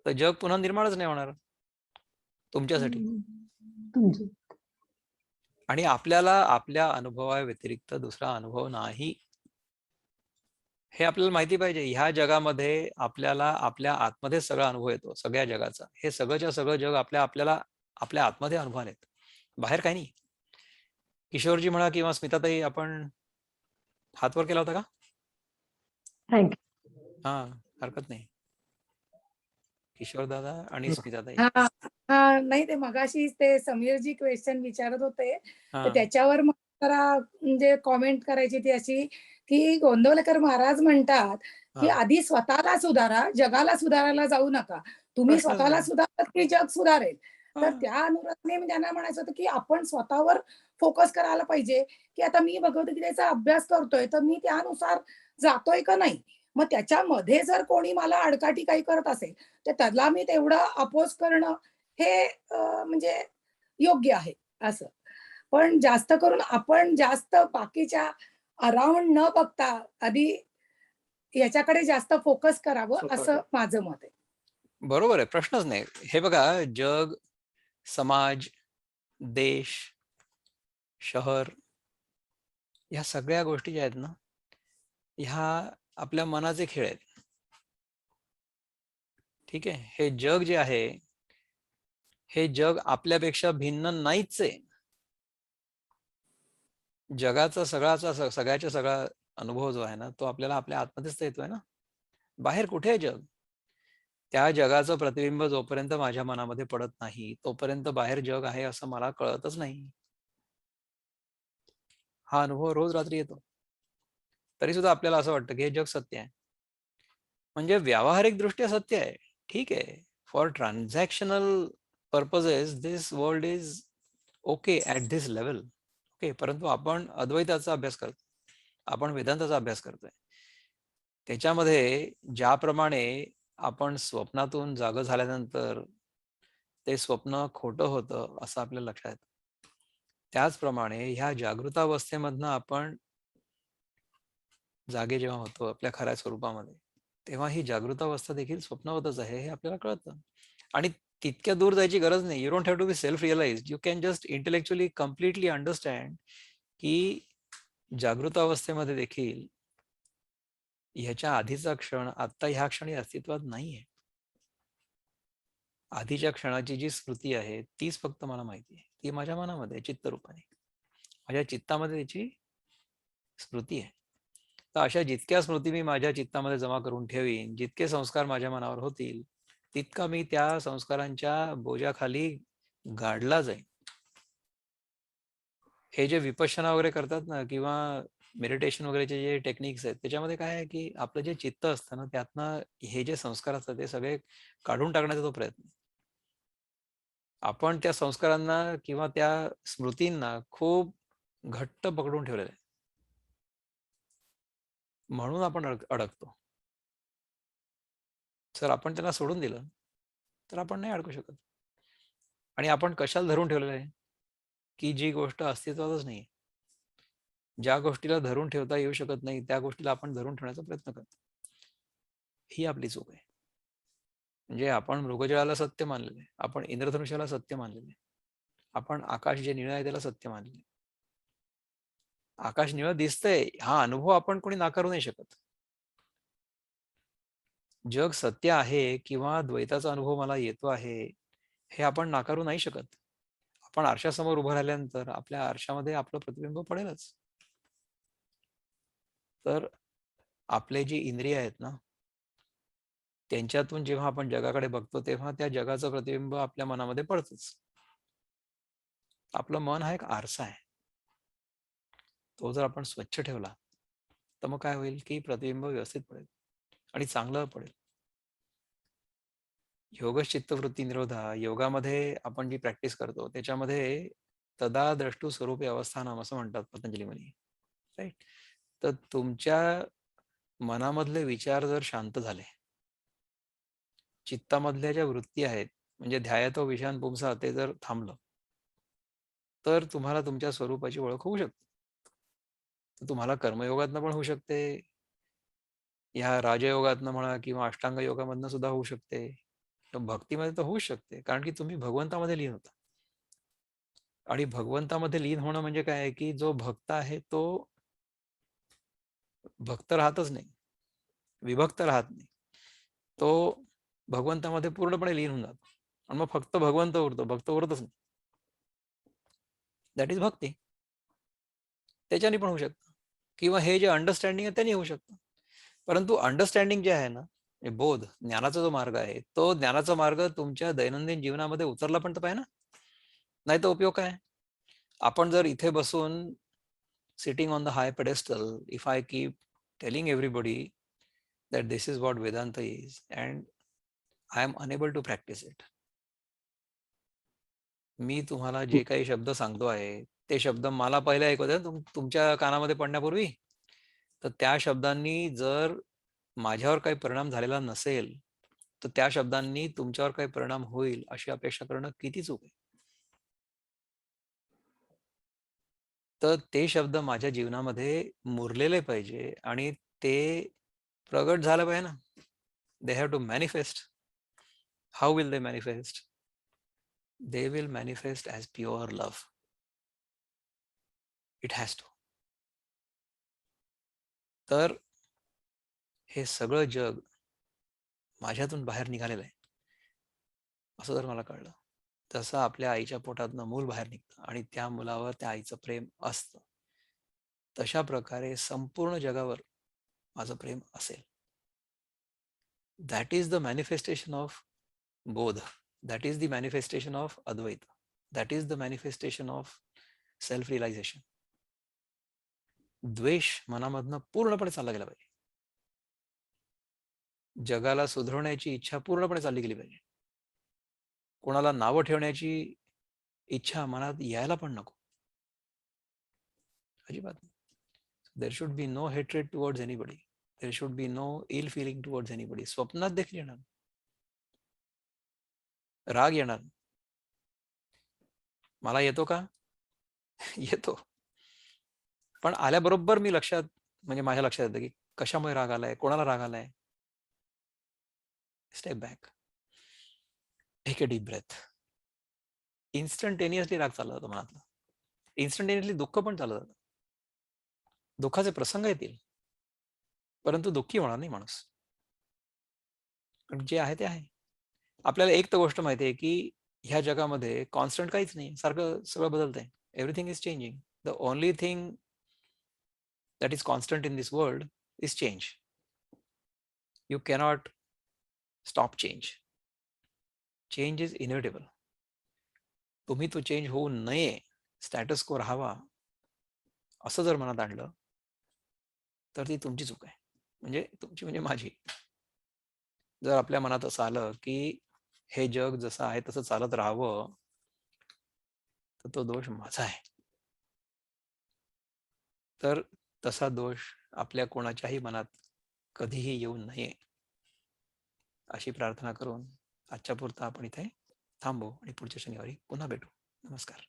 तर जग पुन्हा निर्माणच नाही होणार तुमच्यासाठी. तुमचं आणि आपल्याला आपल्या अनुभवाव्यतिरिक्त दुसरा अनुभव नाही, हे आपल्याला माहिती पाहिजे. ह्या जगामध्ये आपल्याला आपल्या आतमध्ये सगळा अनुभव येतो, सगळ्या जगाचा. हे सगळंच्या सगळं जग आपल्याला आपल्या आतमध्ये अनुभवान येत, बाहेर काही नाही. किशोरजी म्हणा किंवा स्मिताताई, आपण हात वर केला होता का? थँक्यू. हा, हरकत नाही. किशोर दादा आणि स्मिताताई. नाही, ते मगाशी ते समीरजी क्वेश्चन विचारत होते, तर हा त्याच्यावर मग जरा म्हणजे कॉमेंट करायची ती अशी की गोंदवलेकर महाराज म्हणतात की हा आधी स्वतःला सुधारा, जगाला सुधारायला जाऊ नका. तुम्ही प्रश्नच स्वतःला नाही. सुधारलात की जग सुधारेल. तर हा. त्या अनुषंगाने त्यांना म्हणायचं होतं की आपण स्वतःवर फोकस करायला पाहिजे, की आता मी भगवद्गीतेचा अभ्यास करतोय तर मी त्यानुसार जातोय का नाही. मग त्याच्यामध्ये जर कोणी मला आडकाठी काही करत असेल तर त्याला मी तेवढं अपोज करणं हे म्हणजे योग्य आहे असं. पण जास्त करून आपण जास्त बाकीच्या अराउंड न बघता आधी याच्याकडे जास्त फोकस करावं असं माझं मत आहे. बरोबर आहे, प्रश्नच नाही. हे बघा, जग, समाज, देश, शहर, ह्या सगळ्या गोष्टी ज्या आहेत ना, ह्या आपल्या मनाचे खेळ आहेत. ठीक आहे. हे जग जे आहे, हे जग आपल्यापेक्षा भिन्न नाहीच आहे. जगाचा सगळ्याच्या सगळा अनुभव जो आहे ना, तो आपल्याला आपल्या आतमध्येच येतोय ना. बाहेर कुठे आहे जग? त्या जगाचं प्रतिबिंब जोपर्यंत माझ्या मनामध्ये पडत नाही, तोपर्यंत बाहेर जग आहे असं मला कळतच नाही. हा अनुभव रोज रात्री येतो. तरी सुद्धा आपल्याला असं वाटतं की हे जग सत्य आहे. म्हणजे व्यावहारिक दृष्ट्या सत्य आहे, ठीक आहे. For transactional purposes this world is okay at this level. Okay, परंतु आपण अद्वैताचा अभ्यास करतो, आपण वेदांताचा अभ्यास करतोय. त्याच्यामध्ये ज्याप्रमाणे आपण स्वप्नातून जागं झाल्यानंतर ते स्वप्न खोटं होतं असं आपल्याला लक्षात येतं, त्याचप्रमाणे ह्या जागृतावस्थेमधनं आपण जागे जेव्हा होतो आपल्या खऱ्या स्वरूपामध्ये, तेव्हा ही जागृतावस्था देखील स्वप्नवतच आहे हे आपल्याला कळतं. आणि तितक्या दूर जायची गरज नाही. You don't have to be self realize. You can just intellectually completely understand की जागृत अवस्थेमध्ये देखील ह्याच्या आधीचा क्षण आता ह्या क्षणी अस्तित्वात नाहीये. आधीच्या क्षणाची जी स्मृती आहे तीच फक्त मला माहिती आहे. ती माझ्या मनामध्ये चित्तरूपाने, माझ्या चित्तामध्ये त्याची स्मृती आहे. तर अशा जितक्या स्मृती मी माझ्या चित्तामध्ये जमा करून ठेवीन, जितके संस्कार माझ्या मनावर होतील, तितका मी त्या संस्कारांच्या बोजाखाली गाडला जाईल. हे जे विपश्यना वगैरे करतात ना, किंवा मेडिटेशन वगैरेचे जे टेक्निक्स आहेत, त्याच्यामध्ये काय आहे की आपलं जे चित्त असतं ना, त्यातनं हे जे संस्कार असतात ते सगळे काढून टाकण्याचा तो प्रयत्न. आपण त्या संस्कारांना किंवा त्या स्मृतींना खूप घट्ट पकडून ठेवलेलं आहे, म्हणून आपण अडकतो. जर आपण त्यांना सोडून दिलं तर आपण नाही अडकू शकत. आणि आपण कशाला धरून ठेवलेलं आहे की जी गोष्ट अस्तित्वातच नाही. ज्या गोष्टीला धरून ठेवता येऊ शकत नाही त्या गोष्टीला आपण धरून ठेवण्याचा प्रयत्न करतो. ही आपली चूक आहे. म्हणजे आपण मृगजळाला सत्य मानलेले, आपण इंद्रधनुष्याला सत्य मानलेले, आपण आकाश जे निळं आहे त्याला सत्य मानले. आकाश निळं दिसतंय हा अनुभव आपण कोणी नाकारू नाही शकत. जग सत्य आहे किंवा द्वैताचा अनुभव मला येतो आहे हे आपण नाकारू नाही शकत. आपण आरशासमोर उभं राहिल्यानंतर आपल्या आरशामध्ये आपलं प्रतिबिंब पडेलच. तर आपले जी इंद्रिय आहेत ना, त्यांच्यातून जेव्हा आपण जगाकडे बघतो तेव्हा त्या जगाचं प्रतिबिंब आपल्या मनामध्ये पडतच. आपलं मन हा एक आरसा आहे. तो जर आपण स्वच्छ ठेवला तर मग काय होईल की प्रतिबिंब व्यवस्थित पडेल आणि चांगलं पडेल. योग चित्तवृत्ती निरोधा योगामध्ये आपण जी प्रॅक्टिस करतो त्याच्यामध्ये तदा द्रष्टू स्वरूपी अवस्थानम असं म्हणतात पतंजली मुनी, राईट. तर तुमच्या मनामधले विचार जर शांत झाले, चित्तामधल्या ज्या वृत्ती आहेत म्हणजे ध्यायतो विषयान पुंसा ते जर थांबलं, तर तुम्हाला तुमच्या स्वरूपाची ओळख होऊ शकते. तर तुम्हाला कर्मयोगातनं पण होऊ शकते, ह्या राजयोगातनं म्हणा किंवा अष्टांग योगामधनं सुद्धा होऊ शकते, तर भक्तीमध्ये तर होऊच शकते, कारण की तुम्ही भगवंतामध्ये लीन होता. आणि भगवंतामध्ये लीन होणं म्हणजे काय आहे की जो भक्त आहे तो भक्त राहतच नाही, विभक्त राहत नाही, तो भगवंतामध्ये पूर्णपणे लीन होऊन जातो आणि मग फक्त भगवंत उरतो, भक्त उरतच नाही. दॅट इज भक्ती. त्याच्याने पण होऊ शकतं, किंवा हे जे अंडरस्टँडिंग आहे त्यांनी होऊ शकतं. परंतु अंडरस्टँडिंग जे आहे ना, बोध ज्ञानाचा जो मार्ग आहे तो ज्ञानाचा मार्ग तुमच्या दैनंदिन जीवनामध्ये उतरला पण तर पाहिजे ना, नाही तर उपयोग काय. आपण जर इथे बसून sitting on the high pedestal, if I keep telling everybody that this is what Vedanta is and I am unable to practice it, मी तुम्हाला जे काही शब्द सांगतो आहे ते शब्द मला पहिले ऐकू द्या तुमच्या कानामध्ये पडण्यापूर्वी, तर त्या शब्दांनी जर माझ्यावर काही परिणाम झालेला नसेल तर त्या शब्दांनी तुमच्यावर काही परिणाम होईल अशी अपेक्षा करणं किती चूक आहे. तर ते शब्द माझ्या जीवनामध्ये मुरलेले पाहिजे आणि ते प्रगट झालं पाहिजे ना. They have to manifest. How will they manifest? They will manifest as pure love. It has to. तर हे सगळं जग माझ्यातून बाहेर निघालेलं आहे असं जर मला कळलं, तसं आपल्या आईच्या पोटातनं मूल बाहेर निघतं आणि त्या मुलावर त्या आईचं प्रेम असतं, तशा प्रकारे संपूर्ण जगावर माझं प्रेम असेल. That is the manifestation of Bodh. That is the manifestation of Advaita. That is the manifestation of self-realization. द्वेष मनामधनं पूर्णपणे चालला गेला पाहिजे. जगाला सुधारण्याची इच्छा पूर्णपणे चालली गेली पाहिजे. कोणाला नावं ठेवण्याची इच्छा मनात यायला पण नको, अजिबात. There should be no hatred towards anybody. There should be no ill feeling towards anybody. स्वप्नात देखील येणार राग येणार. मला येतो का? येतो. पण आल्याबरोबर मी लक्षात म्हणजे माझ्या लक्षात येतं की कशामुळे राग आलाय, कोणाला राग आलाय. Step back, take a deep breath. Instantaneously राग चालला जातो मनातला, इन्स्टंटेनियसली दुःख पण चाललं जातं. दुःखाचे प्रसंग येतील परंतु दुःखी होणार नाही माणूस, कारण जे आहे ते आहे. आपल्याला एक तर गोष्ट माहिती आहे की ह्या जगामध्ये कॉन्स्टंट काहीच नाही, सारखं सगळं बदलतंय. Everything is changing. The only thing that is constant in this world is change. You cannot stop change. Change is inevitable. तुम्ही तो चेंज होऊ नये, स्टॅटस को राहावा असं जर मनात आणलं तर ती तुमची चूक आहे, म्हणजे तुमची म्हणजे माझी. जर आपल्या मनात असं आलं की हे जग जसं आहे तसं चालत राहावं, तर तो दोष माझा आहे. तर तसा दोष आपल्या कोणाच्याही मनात कधीही येऊ नये अशी प्रार्थना करून आजच्या पुरता आपण इथे थांबू आणि पुढच्या शनिवारी पुन्हा भेटू. नमस्कार.